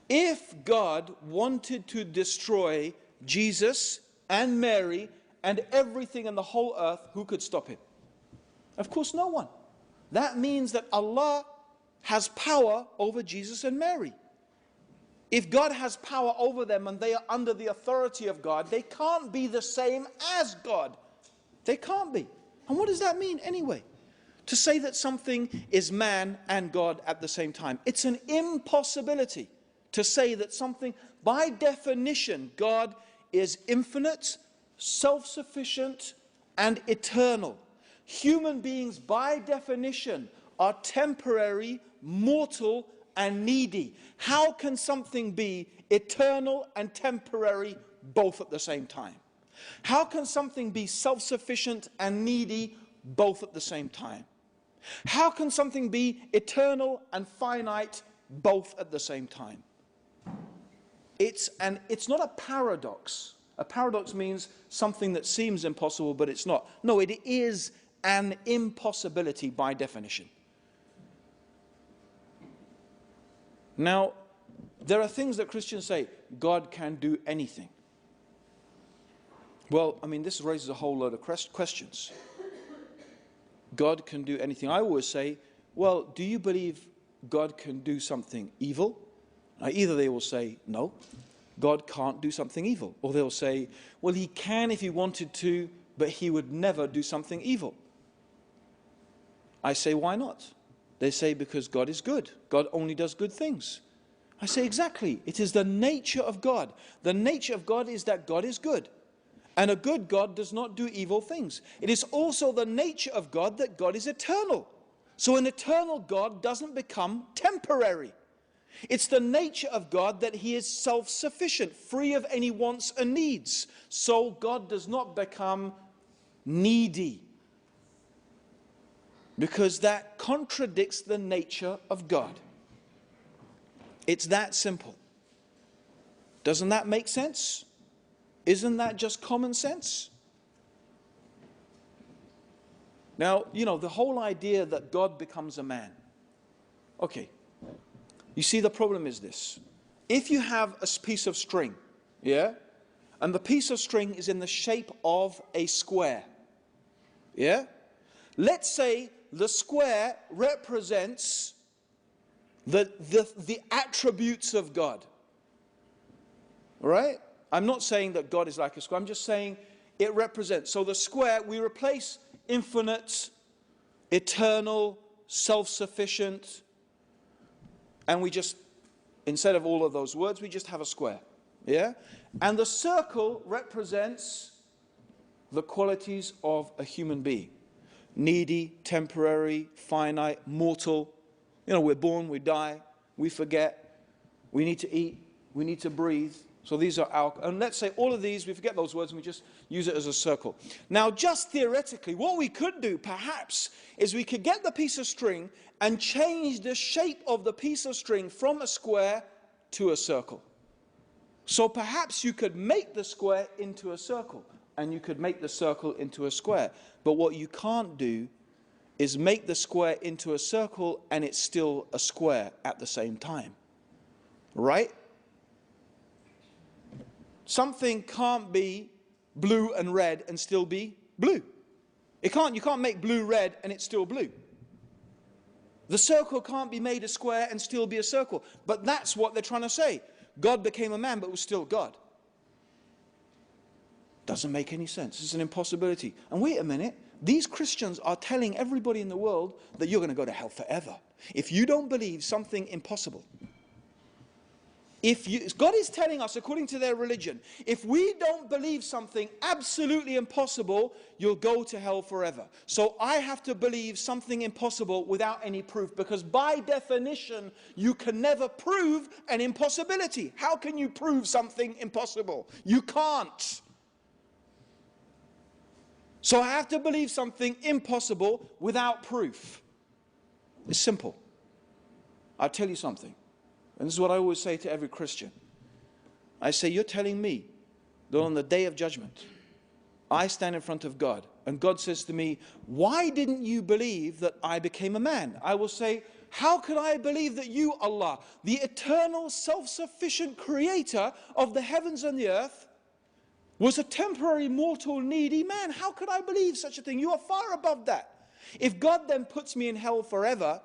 if God wanted to destroy Jesus and Mary and everything in the whole earth, who could stop him? Of course, no one. That means that Allah has power over Jesus and Mary. If God has power over them and they are under the authority of God, they can't be the same as God. They can't be. And what does that mean anyway? To say that something is man and God at the same time. It's an impossibility to say that something, by definition, God is infinite, self-sufficient, and eternal. Human beings, by definition, are temporary, mortal, and needy. How can something be eternal and temporary both at the same time? How can something be self-sufficient and needy both at the same time? How can something be eternal and finite both at the same time? It's not a paradox. A paradox means something that seems impossible, but it's not. No, it is an impossibility by definition. Now, there are things that Christians say, God can do anything. Well, I mean, this raises a whole load of questions. God can do anything. I always say, well, do you believe God can do something evil? Either they will say, no, God can't do something evil. Or they'll say, well, he can if he wanted to, but he would never do something evil. I say, why not? They say, because God is good. God only does good things. I say, exactly. It is the nature of God. The nature of God is that God is good. And a good God does not do evil things. It is also the nature of God that God is eternal. So an eternal God doesn't become temporary. It's the nature of God that he is self-sufficient, free of any wants and needs. So God does not become needy, because that contradicts the nature of God. It's that simple. Doesn't that make sense? Isn't that just common sense? Now, you know, the whole idea that God becomes a man. Okay. You see, the problem is this. If you have a piece of string, yeah, and the piece of string is in the shape of a square, yeah, let's say the square represents the attributes of God, all right? I'm not saying that God is like a square, I'm just saying it represents. So the square, we replace infinite, eternal, self-sufficient, and we just, instead of all of those words, we just have a square. Yeah? And the circle represents the qualities of a human being. Needy, temporary, finite, mortal. You know, we're born, we die, we forget, we need to eat, we need to breathe. So these are our, and let's say all of these, we forget those words and we just use it as a circle. Now, just theoretically, what we could do, perhaps, is we could get the piece of string and change the shape of the piece of string from a square to a circle. So perhaps you could make the square into a circle, and you could make the circle into a square. But what you can't do is make the square into a circle and it's still a square at the same time. Right? Something can't be blue and red and still be blue. You can't make blue red and it's still blue. The circle can't be made a square and still be a circle. But that's what they're trying to say. God became a man but was still God. Doesn't make any sense. It's an impossibility. And wait a minute. These Christians are telling everybody in the world that you're going to go to hell forever if you don't believe something impossible. God is telling us, according to their religion, if we don't believe something absolutely impossible, you'll go to hell forever. So I have to believe something impossible without any proof, because by definition, you can never prove an impossibility. How can you prove something impossible? You can't. So I have to believe something impossible without proof. It's simple. I'll tell you something. And this is what I always say to every Christian. I say, you're telling me that on the day of judgment, I stand in front of God, and God says to me, why didn't you believe that I became a man? I will say, how could I believe that you, Allah, the eternal, self-sufficient creator of the heavens and the earth, was a temporary, mortal, needy man? How could I believe such a thing? You are far above that. If God then puts me in hell forever,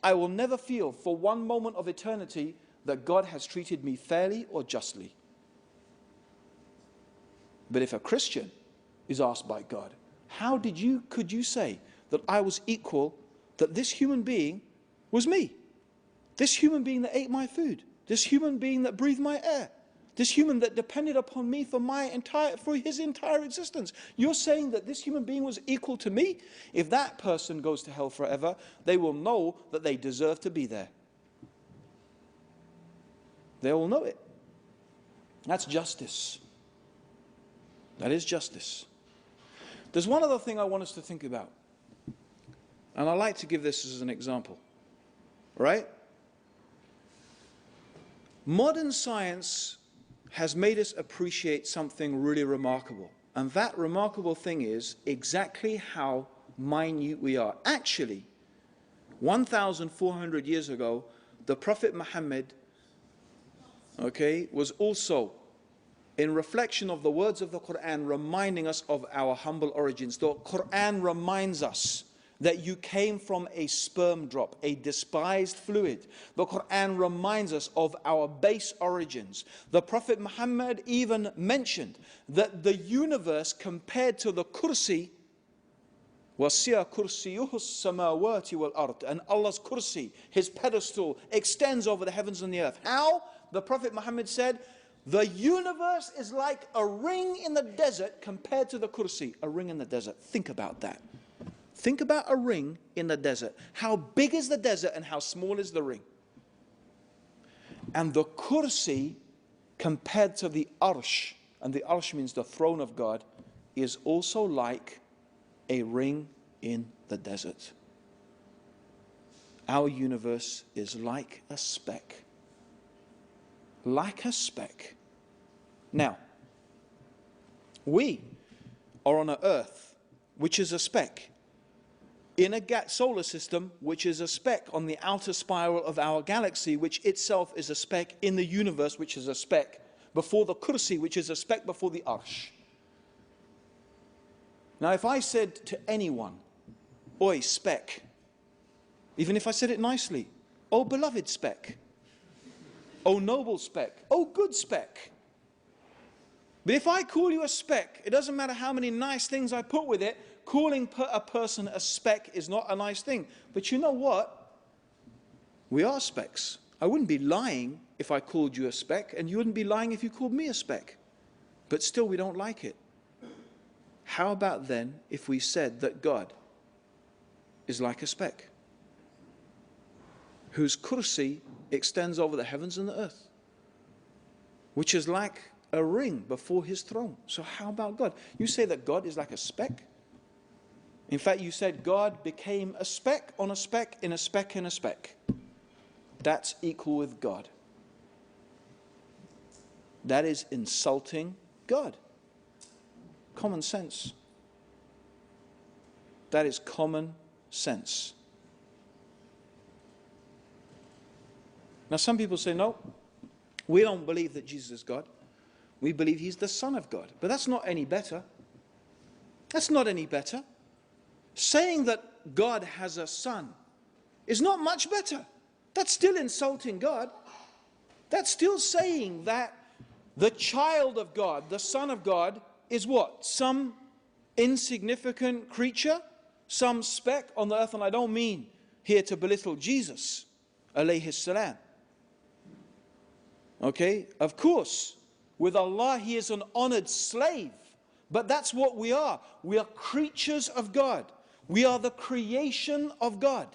I will never feel for one moment of eternity that God has treated me fairly or justly. But if a Christian is asked by God, how could you say that I was equal, that this human being was me? This human being that ate my food, this human being that breathed my air, this human that depended upon me for his entire existence. You're saying that this human being was equal to me? If that person goes to hell forever, they will know that they deserve to be there. They all know it. That's justice. That is justice. There's one other thing I want us to think about. And I like to give this as an example. Right? Modern science has made us appreciate something really remarkable. And that remarkable thing is exactly how minute we are. Actually, 1,400 years ago, the Prophet Muhammad, was also, in reflection of the words of the Quran, reminding us of our humble origins. The Quran reminds us that you came from a sperm drop, a despised fluid. The Quran reminds us of our base origins. The Prophet Muhammad even mentioned that the universe compared to the kursi, وَسِيَ كُرْسِيُهُ السَّمَاوَاتِ وَالْأَرْضِ, and Allah's kursi, his pedestal, extends over the heavens and the earth. How? The Prophet Muhammad said, the universe is like a ring in the desert compared to the kursi. A ring in the desert. Think about that. Think about a ring in the desert. How big is the desert and how small is the ring? And the kursi compared to the arsh, and the arsh means the throne of God, is also like a ring in the desert. Our universe is like a speck. Like a speck. Now, we are on an earth which is a speck. in a solar system, which is a speck on the outer spiral of our galaxy, which itself is a speck in the universe, which is a speck before the kursi, which is a speck before the arsh. Now, if I said to anyone, oi, speck, even if I said it nicely, oh, beloved speck, oh, noble speck, oh, good speck. But if I call you a speck, it doesn't matter how many nice things I put with it, calling a person a speck is not a nice thing. But you know what? We are specks. I wouldn't be lying if I called you a speck, and you wouldn't be lying if you called me a speck. But still, we don't like it. How about then if we said that God is like a speck, whose kursi extends over the heavens and the earth, which is like a ring before his throne? So how about God? You say that God is like a speck? In fact, you said God became a speck on a speck in a speck in a speck. That's equal with God. That is insulting God. Common sense. That is common sense. Now, some people say, no, we don't believe that Jesus is God. We believe he's the Son of God. But that's not any better. That's not any better. Saying that God has a son is not much better. That's still insulting God. That's still saying that the child of God, the Son of God, is what? Some insignificant creature? Some speck on the earth? And I don't mean here to belittle Jesus, alayhi salam. Okay? Of course, with Allah, he is an honored slave. But that's what we are. We are creatures of God. We are the creation of God.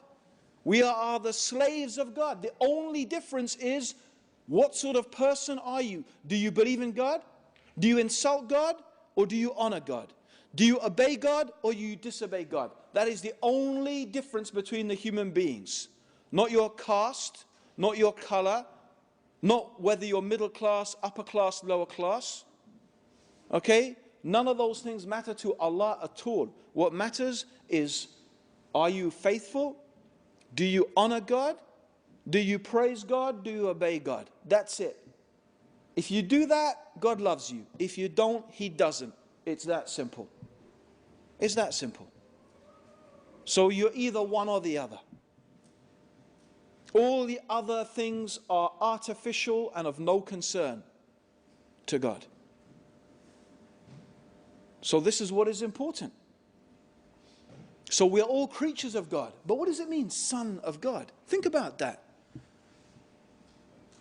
We are the slaves of God. The only difference is, what sort of person are you? Do you believe in God? Do you insult God? Or do you honor God? Do you obey God or you disobey God? That is the only difference between the human beings. Not your caste, not your color, not whether you're middle class, upper class, lower class. Okay? None of those things matter to Allah at all. What matters is, are you faithful? Do you honor God? Do you praise God? Do you obey God? That's it. If you do that, God loves you. If you don't, he doesn't. It's that simple. It's that simple. So you're either one or the other. All the other things are artificial and of no concern to God. So this is what is important. So we are all creatures of God. But what does it mean, son of God? Think about that.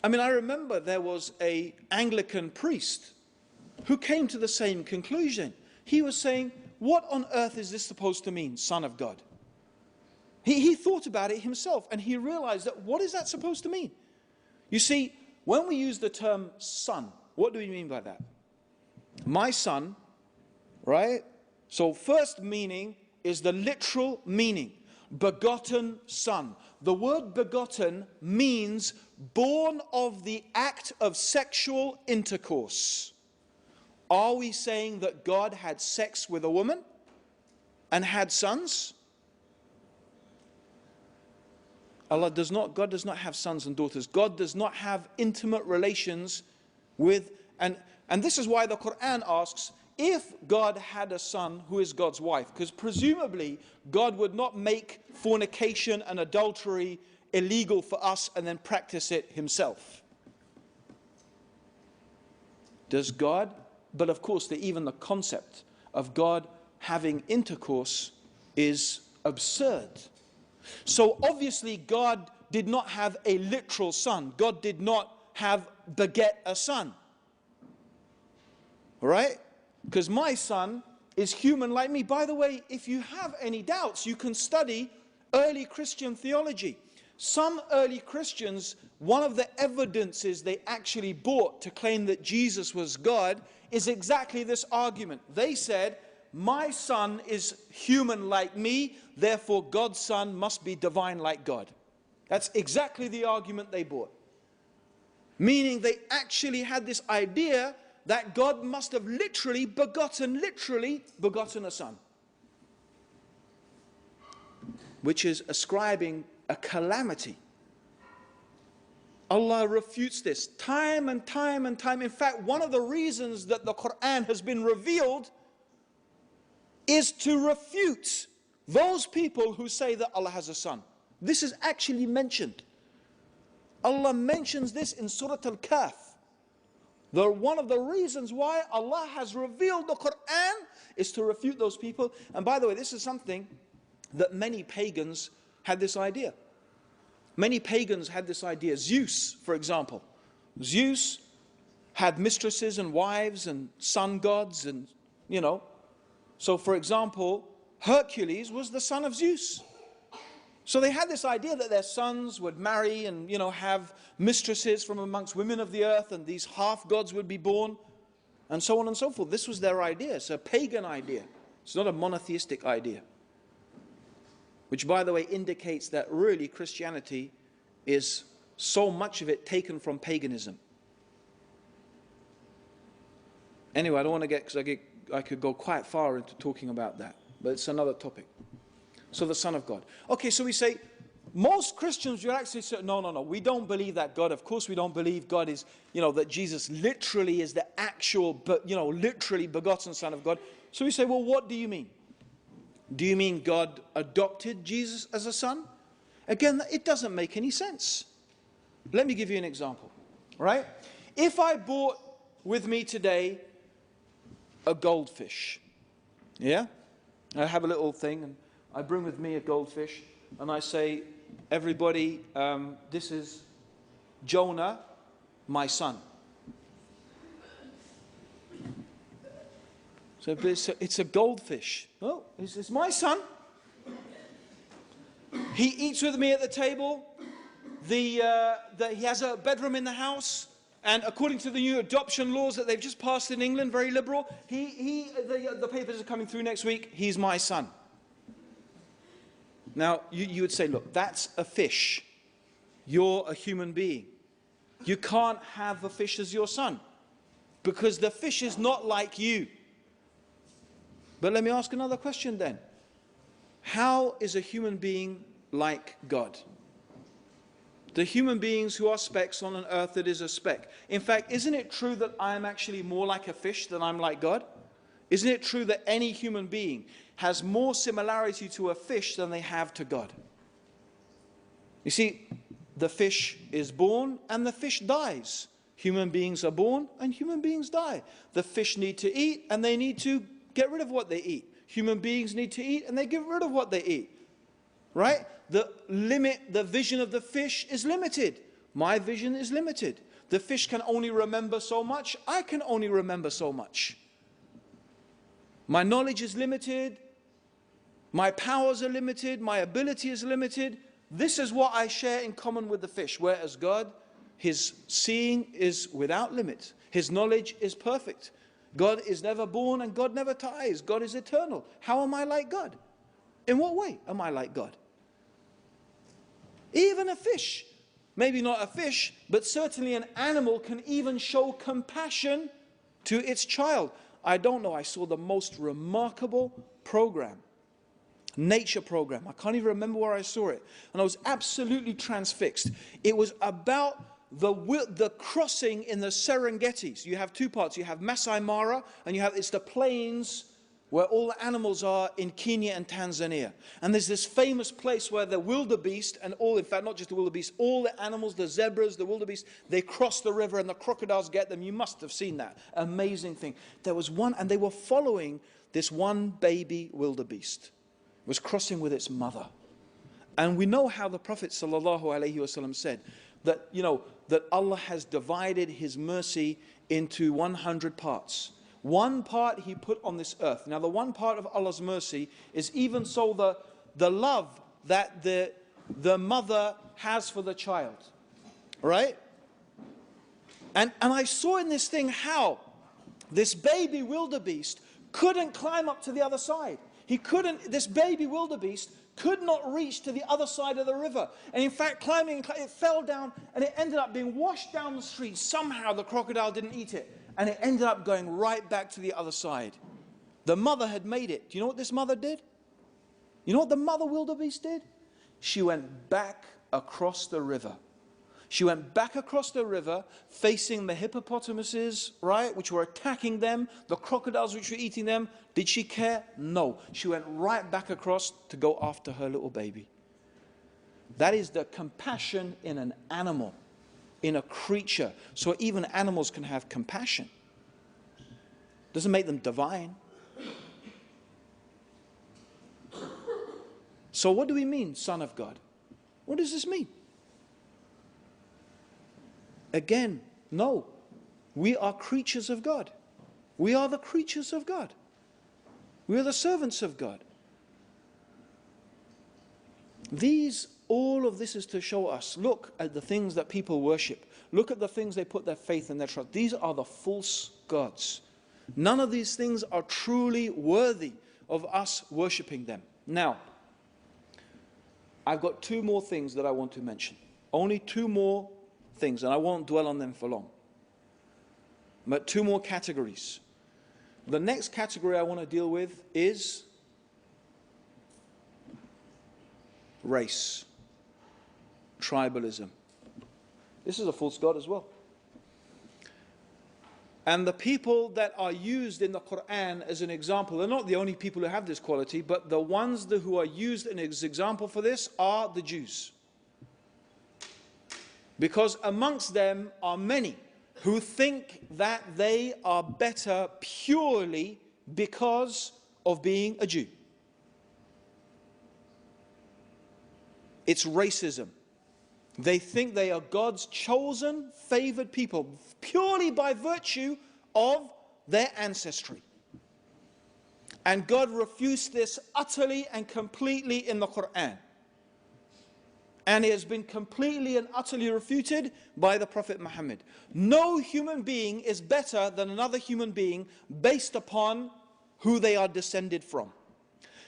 I mean, I remember there was an Anglican priest who came to the same conclusion. He was saying, what on earth is this supposed to mean, son of God? He thought about it himself, and he realized that, what is that supposed to mean? You see, when we use the term son, what do we mean by that? My son, right? So first meaning is the literal meaning, begotten son. The word begotten means born of the act of sexual intercourse. Are we saying that God had sex with a woman and had sons? God does not have sons and daughters. God does not have intimate relations with, and this is why the Quran asks, if God had a son who is God's wife, because presumably God would not make fornication and adultery illegal for us and then practice it himself. Does God? But of course, even the concept of God having intercourse is absurd. So obviously God did not have a literal son. God did not beget a son. All right? Because my son is human like me. By the way, if you have any doubts, you can study early Christian theology. Some early Christians, one of the evidences they actually brought to claim that Jesus was God is exactly this argument. They said, my son is human like me, therefore God's son must be divine like God. That's exactly the argument they brought. Meaning they actually had this idea that God must have literally begotten a son. which is ascribing a calamity. Allah refutes this time and time and time. In fact, one of the reasons that the Quran has been revealed is to refute those people who say that Allah has a son. This is actually mentioned. Allah mentions this in Surah Al-Kahf. One of the reasons why Allah has revealed the Quran is to refute those people. And by the way, this is something that many pagans had this idea. Many pagans had this idea. Zeus, for example. Zeus had mistresses and wives and sun gods and, you know. So, for example, Hercules was the son of Zeus. So they had this idea that their sons would marry and, you know, have mistresses from amongst women of the earth, and these half-gods would be born, and so on and so forth. This was their idea. It's a pagan idea. It's not a monotheistic idea. Which, by the way, indicates that really Christianity is so much of it taken from paganism. Anyway, I don't want to get, because I could go quite far into talking about that, but it's another topic. So the Son of God. Okay, so we say, most Christians would actually say, no, we don't believe that God. Of course we don't believe God is, you know, that Jesus literally is the actual, you know, literally begotten Son of God. So we say, well, what do you mean? Do you mean God adopted Jesus as a son? Again, it doesn't make any sense. Let me give you an example, right? If I brought with me today a goldfish, yeah? I have a little thing, and I bring with me a goldfish, and I say, everybody, this is Jonah, my son. So it's a goldfish. Oh, it's my son. He eats with me at the table. He has a bedroom in the house. And according to the new adoption laws that they've just passed in England, very liberal, the papers are coming through next week, he's my son. Now, you would say, look, that's a fish. You're a human being. You can't have a fish as your son, because the fish is not like you. But let me ask another question then. How is a human being like God? The human beings who are specks on an earth that is a speck. In fact, isn't it true that I am actually more like a fish than I'm like God? Isn't it true that any human being has more similarity to a fish than they have to God? You see, the fish is born and the fish dies. Human beings are born and human beings die. The fish need to eat and they need to get rid of what they eat. Human beings need to eat and they get rid of what they eat. Right? The vision of the fish is limited. My vision is limited. The fish can only remember so much. I can only remember so much. My knowledge is limited. My powers are limited. My ability is limited. This is what I share in common with the fish. Whereas God, his seeing is without limit. His knowledge is perfect. God is never born and God never dies. God is eternal. How am I like God? In what way am I like God? Even a fish, maybe not a fish, but certainly an animal can even show compassion to its child. I don't know, I saw the most remarkable program, nature program. I can't even remember where I saw it. And I was absolutely transfixed. It was about the crossing in the Serengeti. So you have two parts. You have Masai Mara, and it's the plains where all the animals are in Kenya and Tanzania. And there's this famous place where the wildebeest and in fact, not just the wildebeest, all the animals, the zebras, the wildebeest, they cross the river and the crocodiles get them. You must have seen that. Amazing thing. There was one, and they were following this one baby wildebeest. It was crossing with its mother. And we know how the Prophet ﷺ said that, that Allah has divided his mercy into 100 parts. One part he put on this earth. Now the one part of Allah's mercy is even so the love that the mother has for the child. Right? And I saw in this thing how this baby wildebeest couldn't climb up to the other side. This baby wildebeest could not reach to the other side of the river. And in fact, climbing, it fell down and it ended up being washed down the street. Somehow the crocodile didn't eat it. And it ended up going right back to the other side. The mother had made it. Do you know what this mother did? You know what the mother wildebeest did? She went back across the river. She went back across the river, facing the hippopotamuses, right, which were attacking them, the crocodiles which were eating them. Did she care? No. She went right back across to go after her little baby. That is the compassion in an animal, in a creature. So even animals can have compassion. Doesn't make them divine. So what do we mean, Son of God? What does this mean? Again, no. We are creatures of God. We are the creatures of God. We are the servants of God. All of this is to show us, look at the things that people worship. Look at the things they put their faith and their trust. These are the false gods. None of these things are truly worthy of us worshipping them. Now, I've got two more things that I want to mention. Only two more things, and I won't dwell on them for long. But two more categories. The next category I want to deal with is race, tribalism. This is a false god as well. And the people that are used in the Quran as an example, they're not the only people who have this quality, but the ones who are used as example for this are the Jews. Because amongst them are many who think that they are better purely because of being a Jew. It's racism. They think they are God's chosen, favored people purely by virtue of their ancestry. And God refused this utterly and completely in the Quran. And it has been completely and utterly refuted by the Prophet Muhammad. No human being is better than another human being based upon who they are descended from.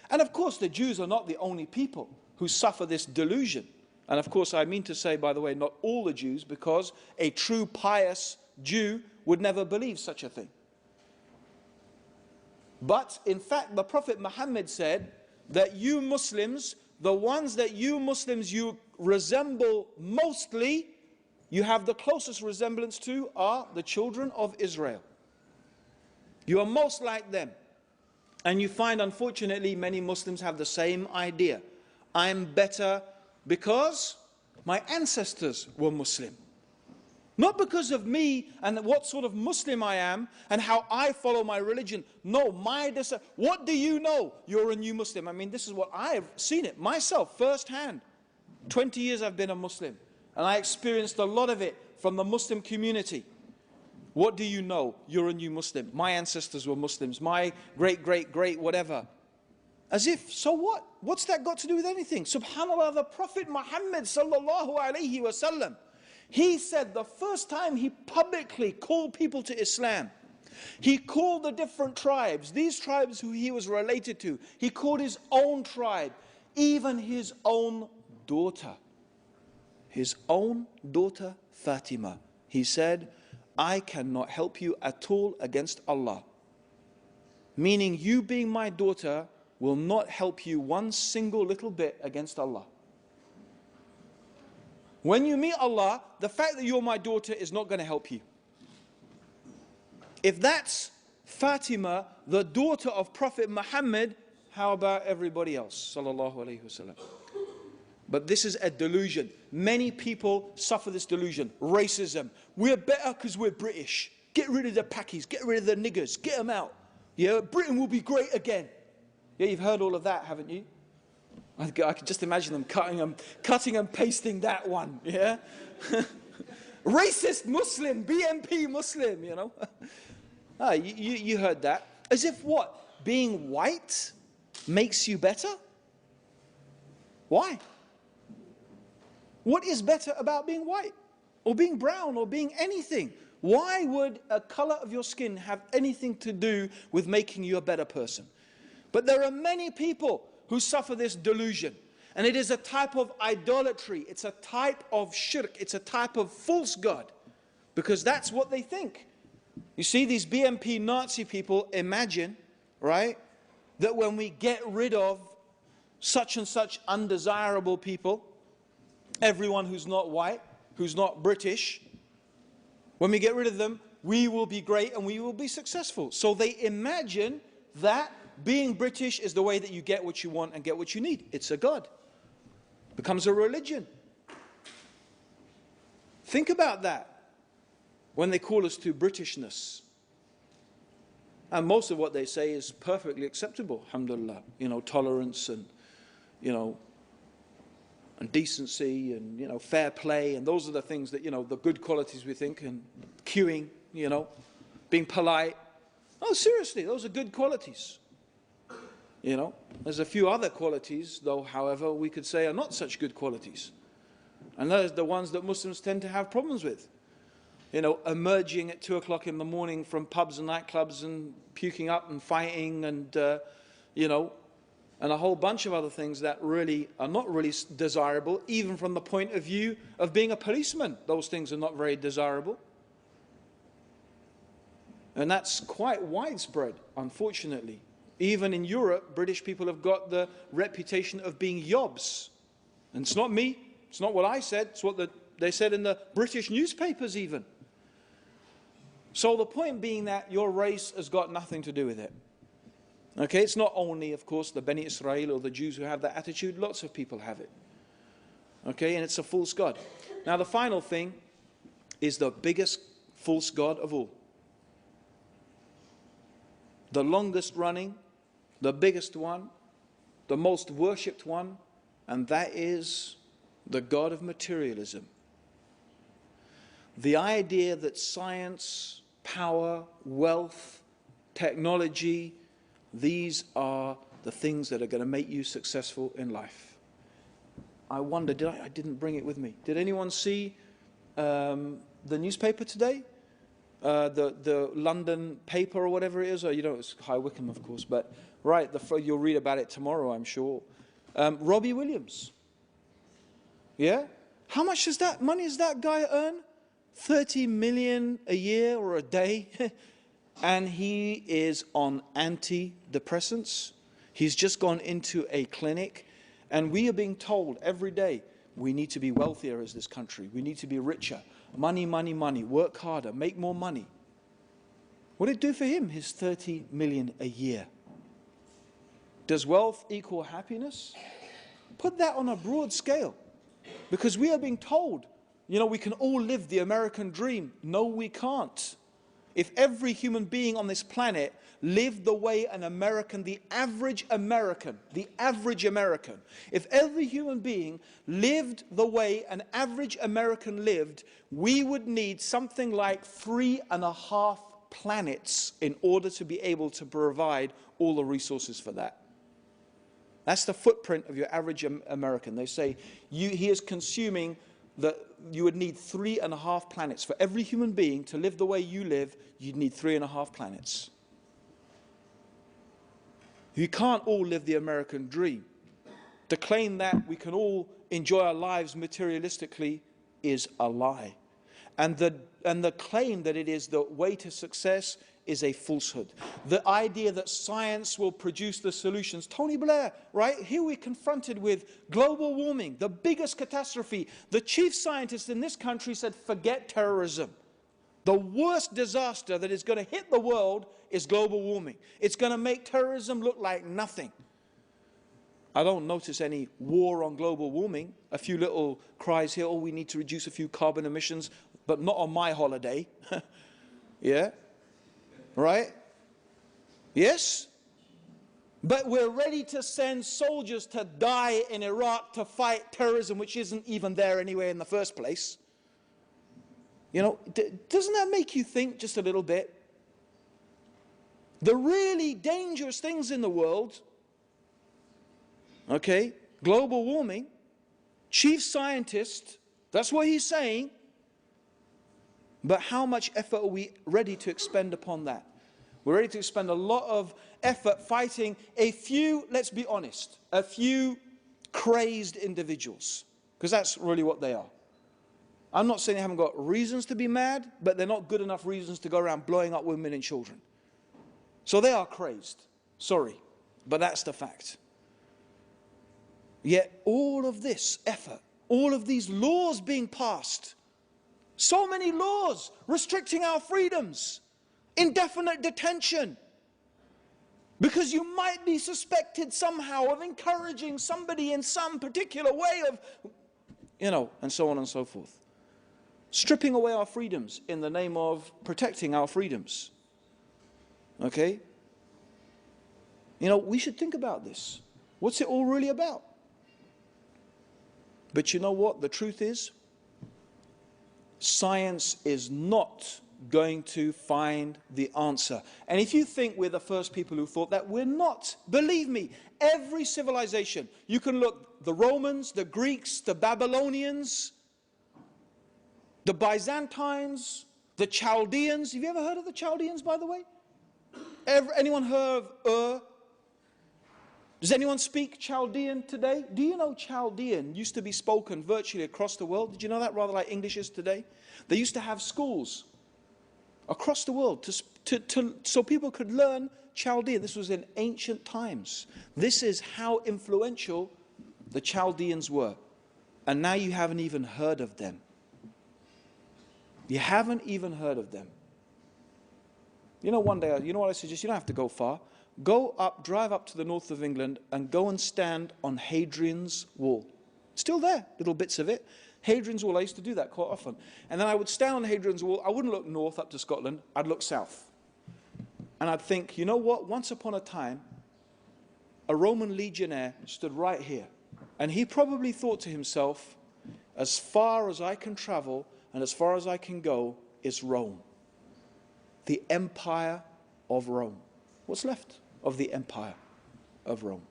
And of course, the Jews are not the only people who suffer this delusion. And of course, I mean to say, by the way, not all the Jews, because a true pious Jew would never believe such a thing. But in fact, the Prophet Muhammad said that you Muslims, the ones that you Muslims you resemble mostly, you have the closest resemblance to, are the children of Israel. You are most like them. And you find, unfortunately, many Muslims have the same idea. I'm better because my ancestors were Muslim. Not because of me and what sort of Muslim I am and how I follow my religion. No, what do you know? You're a new Muslim. I mean, this is what I've seen it myself firsthand. 20 years I've been a Muslim, and I experienced a lot of it from the Muslim community. What do you know? You're a new Muslim. My ancestors were Muslims. My great whatever. As if, so what? What's that got to do with anything? SubhanAllah, the Prophet Muhammad sallallahu alaihi wasallam, he said the first time he publicly called people to Islam, he called the different tribes, these tribes who he was related to, he called his own tribe, even his own daughter Fatima. He said, I cannot help you at all against Allah. Meaning, you being my daughter will not help you one single little bit against Allah. When you meet Allah, the fact that you're my daughter is not going to help you. If that's Fatima, the daughter of Prophet Muhammad, how about everybody else? Sallallahu Alaihi Wasallam. But this is a delusion. Many people suffer this delusion. Racism. We're better because we're British. Get rid of the Pakis. Get rid of the niggers. Get them out. Yeah, Britain will be great again. Yeah, you've heard all of that, haven't you? I can just imagine them cutting and pasting that one, yeah? Racist Muslim, BNP Muslim, you know? You heard that. As if what? Being white makes you better? Why? What is better about being white? Or being brown, or being anything? Why would a color of your skin have anything to do with making you a better person? But there are many people who suffer this delusion. And it is a type of idolatry. It's a type of shirk. It's a type of false god. Because that's what they think. You see, these BNP Nazi people imagine, right, that when we get rid of such and such undesirable people, everyone who's not white, who's not British, when we get rid of them, we will be great and we will be successful. So they imagine that being British is the way that you get what you want and get what you need. It's a god. Becomes a religion. Think about that when they call us to Britishness. And most of what they say is perfectly acceptable, alhamdulillah. You know, tolerance and, you know, and decency and, you know, fair play. And those are the things that, you know, the good qualities we think. And queuing, you know, being polite. Oh, seriously, those are good qualities. You know, there's a few other qualities, though, however, we could say are not such good qualities. And those are the ones that Muslims tend to have problems with. You know, emerging at 2 o'clock in the morning from pubs and nightclubs and puking up and fighting and, you know, and a whole bunch of other things that really are not really desirable, even from the point of view of being a policeman. Those things are not very desirable. And that's quite widespread, unfortunately. Even in Europe, British people have got the reputation of being yobs. And it's not me, it's not what I said, it's what they said in the British newspapers even. So the point being that your race has got nothing to do with it. Okay, it's not only, of course, the Bani Israel or the Jews who have that attitude, lots of people have it. Okay, and it's a false god. Now the final thing is the biggest false god of all. The longest running, the biggest one, the most worshipped one, and that is the god of materialism. The idea that science, power, wealth, technology, these are the things that are going to make you successful in life. I wonder, I didn't bring it with me. Did anyone see the newspaper today? The London paper or whatever it is, or you know, it's High Wycombe, of course, but right, you'll read about it tomorrow, I'm sure. Robbie Williams. Yeah? How much money does that guy earn? 30 million a year or a day. And he is on antidepressants. He's just gone into a clinic. And we are being told every day, we need to be wealthier as this country. We need to be richer. Money, money, money. Work harder. Make more money. What did it do for him, his 30 million a year? Does wealth equal happiness? Put that on a broad scale. Because we are being told, you know, we can all live the American dream. No, we can't. If every human being on this planet lived the way an American, the average American, if every human being lived the way an average American lived, we would need something like 3.5 planets in order to be able to provide all the resources for that. That's the footprint of your average American. They say he is consuming you would need 3.5 planets. For every human being to live the way you live, you'd need 3.5 planets. You can't all live the American dream. To claim that we can all enjoy our lives materialistically is a lie. And the claim that it is the way to success is a falsehood. The idea that science will produce the solutions. Tony Blair, right? Here we're confronted with global warming, the biggest catastrophe. The chief scientist in this country said, forget terrorism. The worst disaster that is going to hit the world is global warming. It's going to make terrorism look like nothing. I don't notice any war on global warming. A few little cries here, oh, we need to reduce a few carbon emissions, but not on my holiday. Yeah? Right? Yes? But we're ready to send soldiers to die in Iraq to fight terrorism, which isn't even there anyway in the first place. You know, doesn't that make you think just a little bit? The really dangerous things in the world, okay, global warming, chief scientist, that's what he's saying. But how much effort are we ready to expend upon that? We're ready to expend a lot of effort fighting a few, let's be honest, a few crazed individuals. Because that's really what they are. I'm not saying they haven't got reasons to be mad, but they're not good enough reasons to go around blowing up women and children. So they are crazed. Sorry, but that's the fact. Yet all of this effort, all of these laws being passed, so many laws restricting our freedoms, indefinite detention, because you might be suspected somehow of encouraging somebody in some particular way of, and so on and so forth. Stripping away our freedoms in the name of protecting our freedoms. Okay? We should think about this. What's it all really about? But you know what? The truth is, science is not going to find the answer. And if you think we're the first people who thought that, we're not. Believe me, every civilization, you can look, the Romans, the Greeks, the Babylonians, the Byzantines, the Chaldeans. Have you ever heard of the Chaldeans, by the way? Anyone heard of Ur? Does anyone speak Chaldean today? Do you know Chaldean used to be spoken virtually across the world? Did you know that? Rather like English is today. They used to have schools across the world so people could learn Chaldean. This was in ancient times. This is how influential the Chaldeans were. And now you haven't even heard of them. You haven't even heard of them. One day, you know what I suggest? You don't have to go far. Go up, drive up to the north of England and go and stand on Hadrian's Wall. Still there, little bits of it. Hadrian's Wall, I used to do that quite often. And then I would stand on Hadrian's Wall. I wouldn't look north up to Scotland. I'd look south. And I'd think, you know what? Once upon a time, a Roman legionnaire stood right here. And he probably thought to himself, as far as I can travel and as far as I can go is Rome. The Empire of Rome. What's left of the Empire of Rome?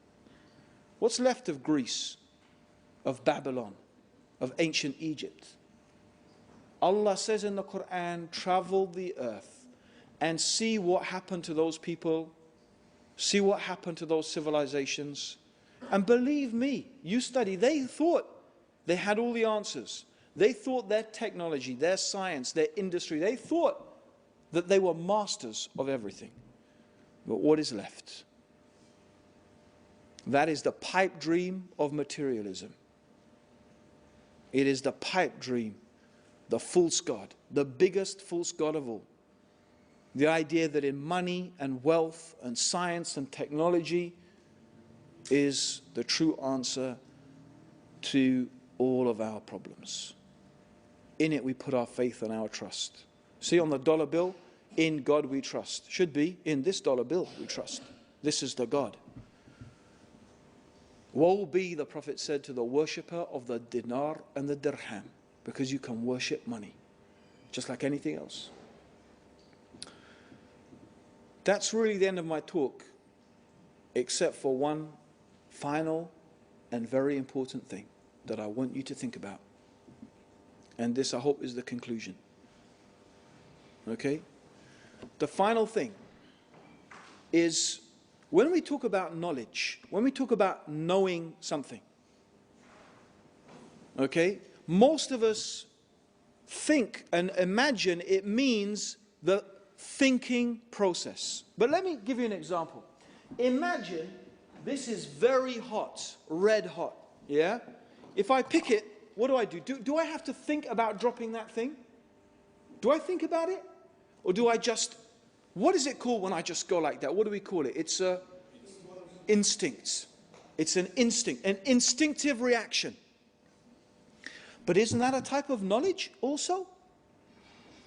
What's left of Greece, of Babylon, of ancient Egypt? Allah says in the Quran, travel the earth and see what happened to those people, see what happened to those civilizations. And believe me, you study, they thought they had all the answers. They thought their technology, their science, their industry, they thought that they were masters of everything. But what is left? That is the pipe dream of materialism. It is the pipe dream, the false god, the biggest false god of all. The idea that in money and wealth and science and technology is the true answer to all of our problems. In it we put our faith and our trust. See on the dollar bill, in God we trust. Should be, in this dollar bill we trust. This is the God. Woe be, the Prophet said, to the worshipper of the dinar and the dirham, because you can worship money, just like anything else. That's really the end of my talk, except for one final and very important thing that I want you to think about. And this, I hope, is the conclusion. Okay? The final thing is, when we talk about knowledge, when we talk about knowing something, okay, most of us think and imagine it means the thinking process. But let me give you an example. Imagine this is very hot, red hot, yeah? If I pick it, what do? Do I have to think about dropping that thing? Do I think about it? Or do I just, what is it called when I just go like that? What do we call it? It's an instinct. It's an instinct, an instinctive reaction. But isn't that a type of knowledge also?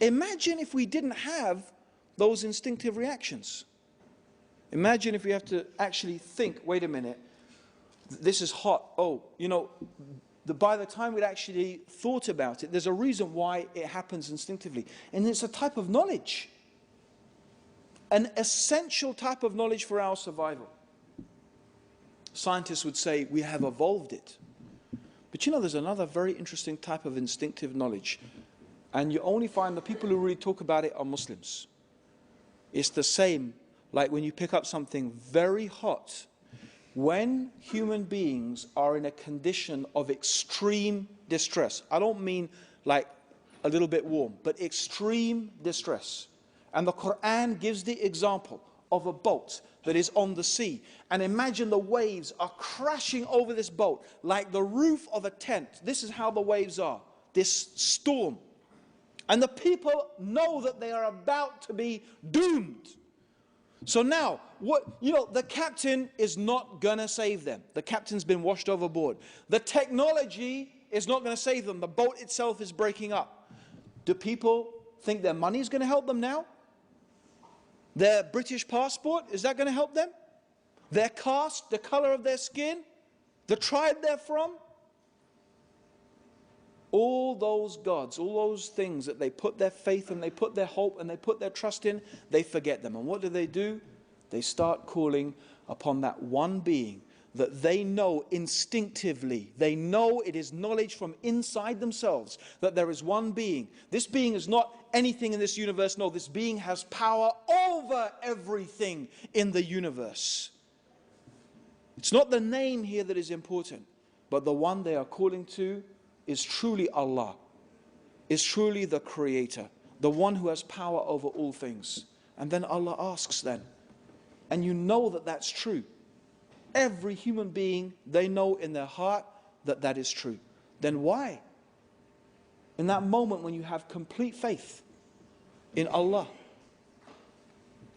Imagine if we didn't have those instinctive reactions. Imagine if we have to actually think, wait a minute, this is hot. Oh, you know, by the time we'd actually thought about it, there's a reason why it happens instinctively. And it's a type of knowledge. An essential type of knowledge for our survival. Scientists would say we have evolved it. But you know, there's another very interesting type of instinctive knowledge. And you only find the people who really talk about it are Muslims. It's the same, like when you pick up something very hot. When human beings are in a condition of extreme distress, I don't mean like a little bit warm, but extreme distress. And the Quran gives the example of a boat that is on the sea. And imagine the waves are crashing over this boat like the roof of a tent. This is how the waves are, this storm. And the people know that they are about to be doomed. So now, the captain is not going to save them. The captain's been washed overboard. The technology is not going to save them. The boat itself is breaking up. Do people think their money is going to help them now? Their British passport, is that going to help them? Their caste, the color of their skin, the tribe they're from? All those gods, all those things that they put their faith and they put their hope and they put their trust in, they forget them. And what do? They start calling upon that one being that they know instinctively. They know, it is knowledge from inside themselves that there is one being. This being is not anything in this universe. No, this being has power over everything in the universe. It's not the name here that is important, but the one they are calling to is truly Allah, is truly the Creator, the one who has power over all things. And then Allah asks then, and you know that that's true. Every human being, they know in their heart that that is true. Then why? In that moment when you have complete faith in Allah,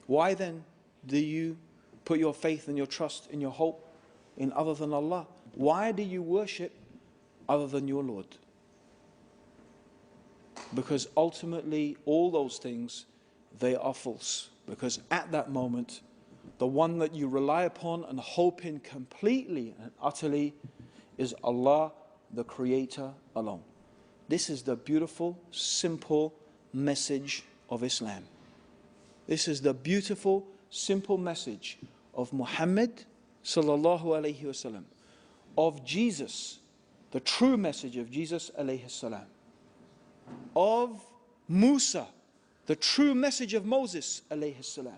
why then do you put your faith and your trust and your hope in other than Allah? Why do you worship other than your Lord? Because ultimately all those things, they are false. Because at that moment, the one that you rely upon and hope in completely and utterly is Allah, the Creator alone. This is the beautiful, simple message of Islam. This is the beautiful, simple message of Muhammad sallallahu alayhi wasallam, of Jesus, the true message of Jesus alayhi salam, of Musa, the true message of Moses alayhi salam,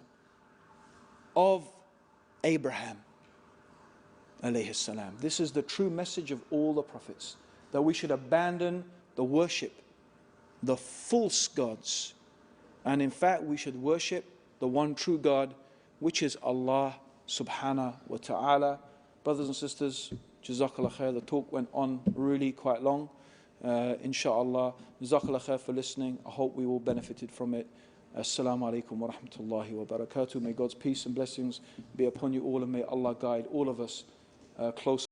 of Abraham alayhi salam. This is the true message of all the prophets, that we should abandon the worship, the false gods, and in fact we should worship the one true God, which is Allah subhanahu wa ta'ala. Brothers and sisters, Jazakallah khair. The talk went on really quite long. Inshallah, Jazakallah khair for listening. I hope we all benefited from it. Assalamu alaikum wa rahmatullahi wa barakatuh. May God's peace and blessings be upon you all, and may Allah guide all of us closer.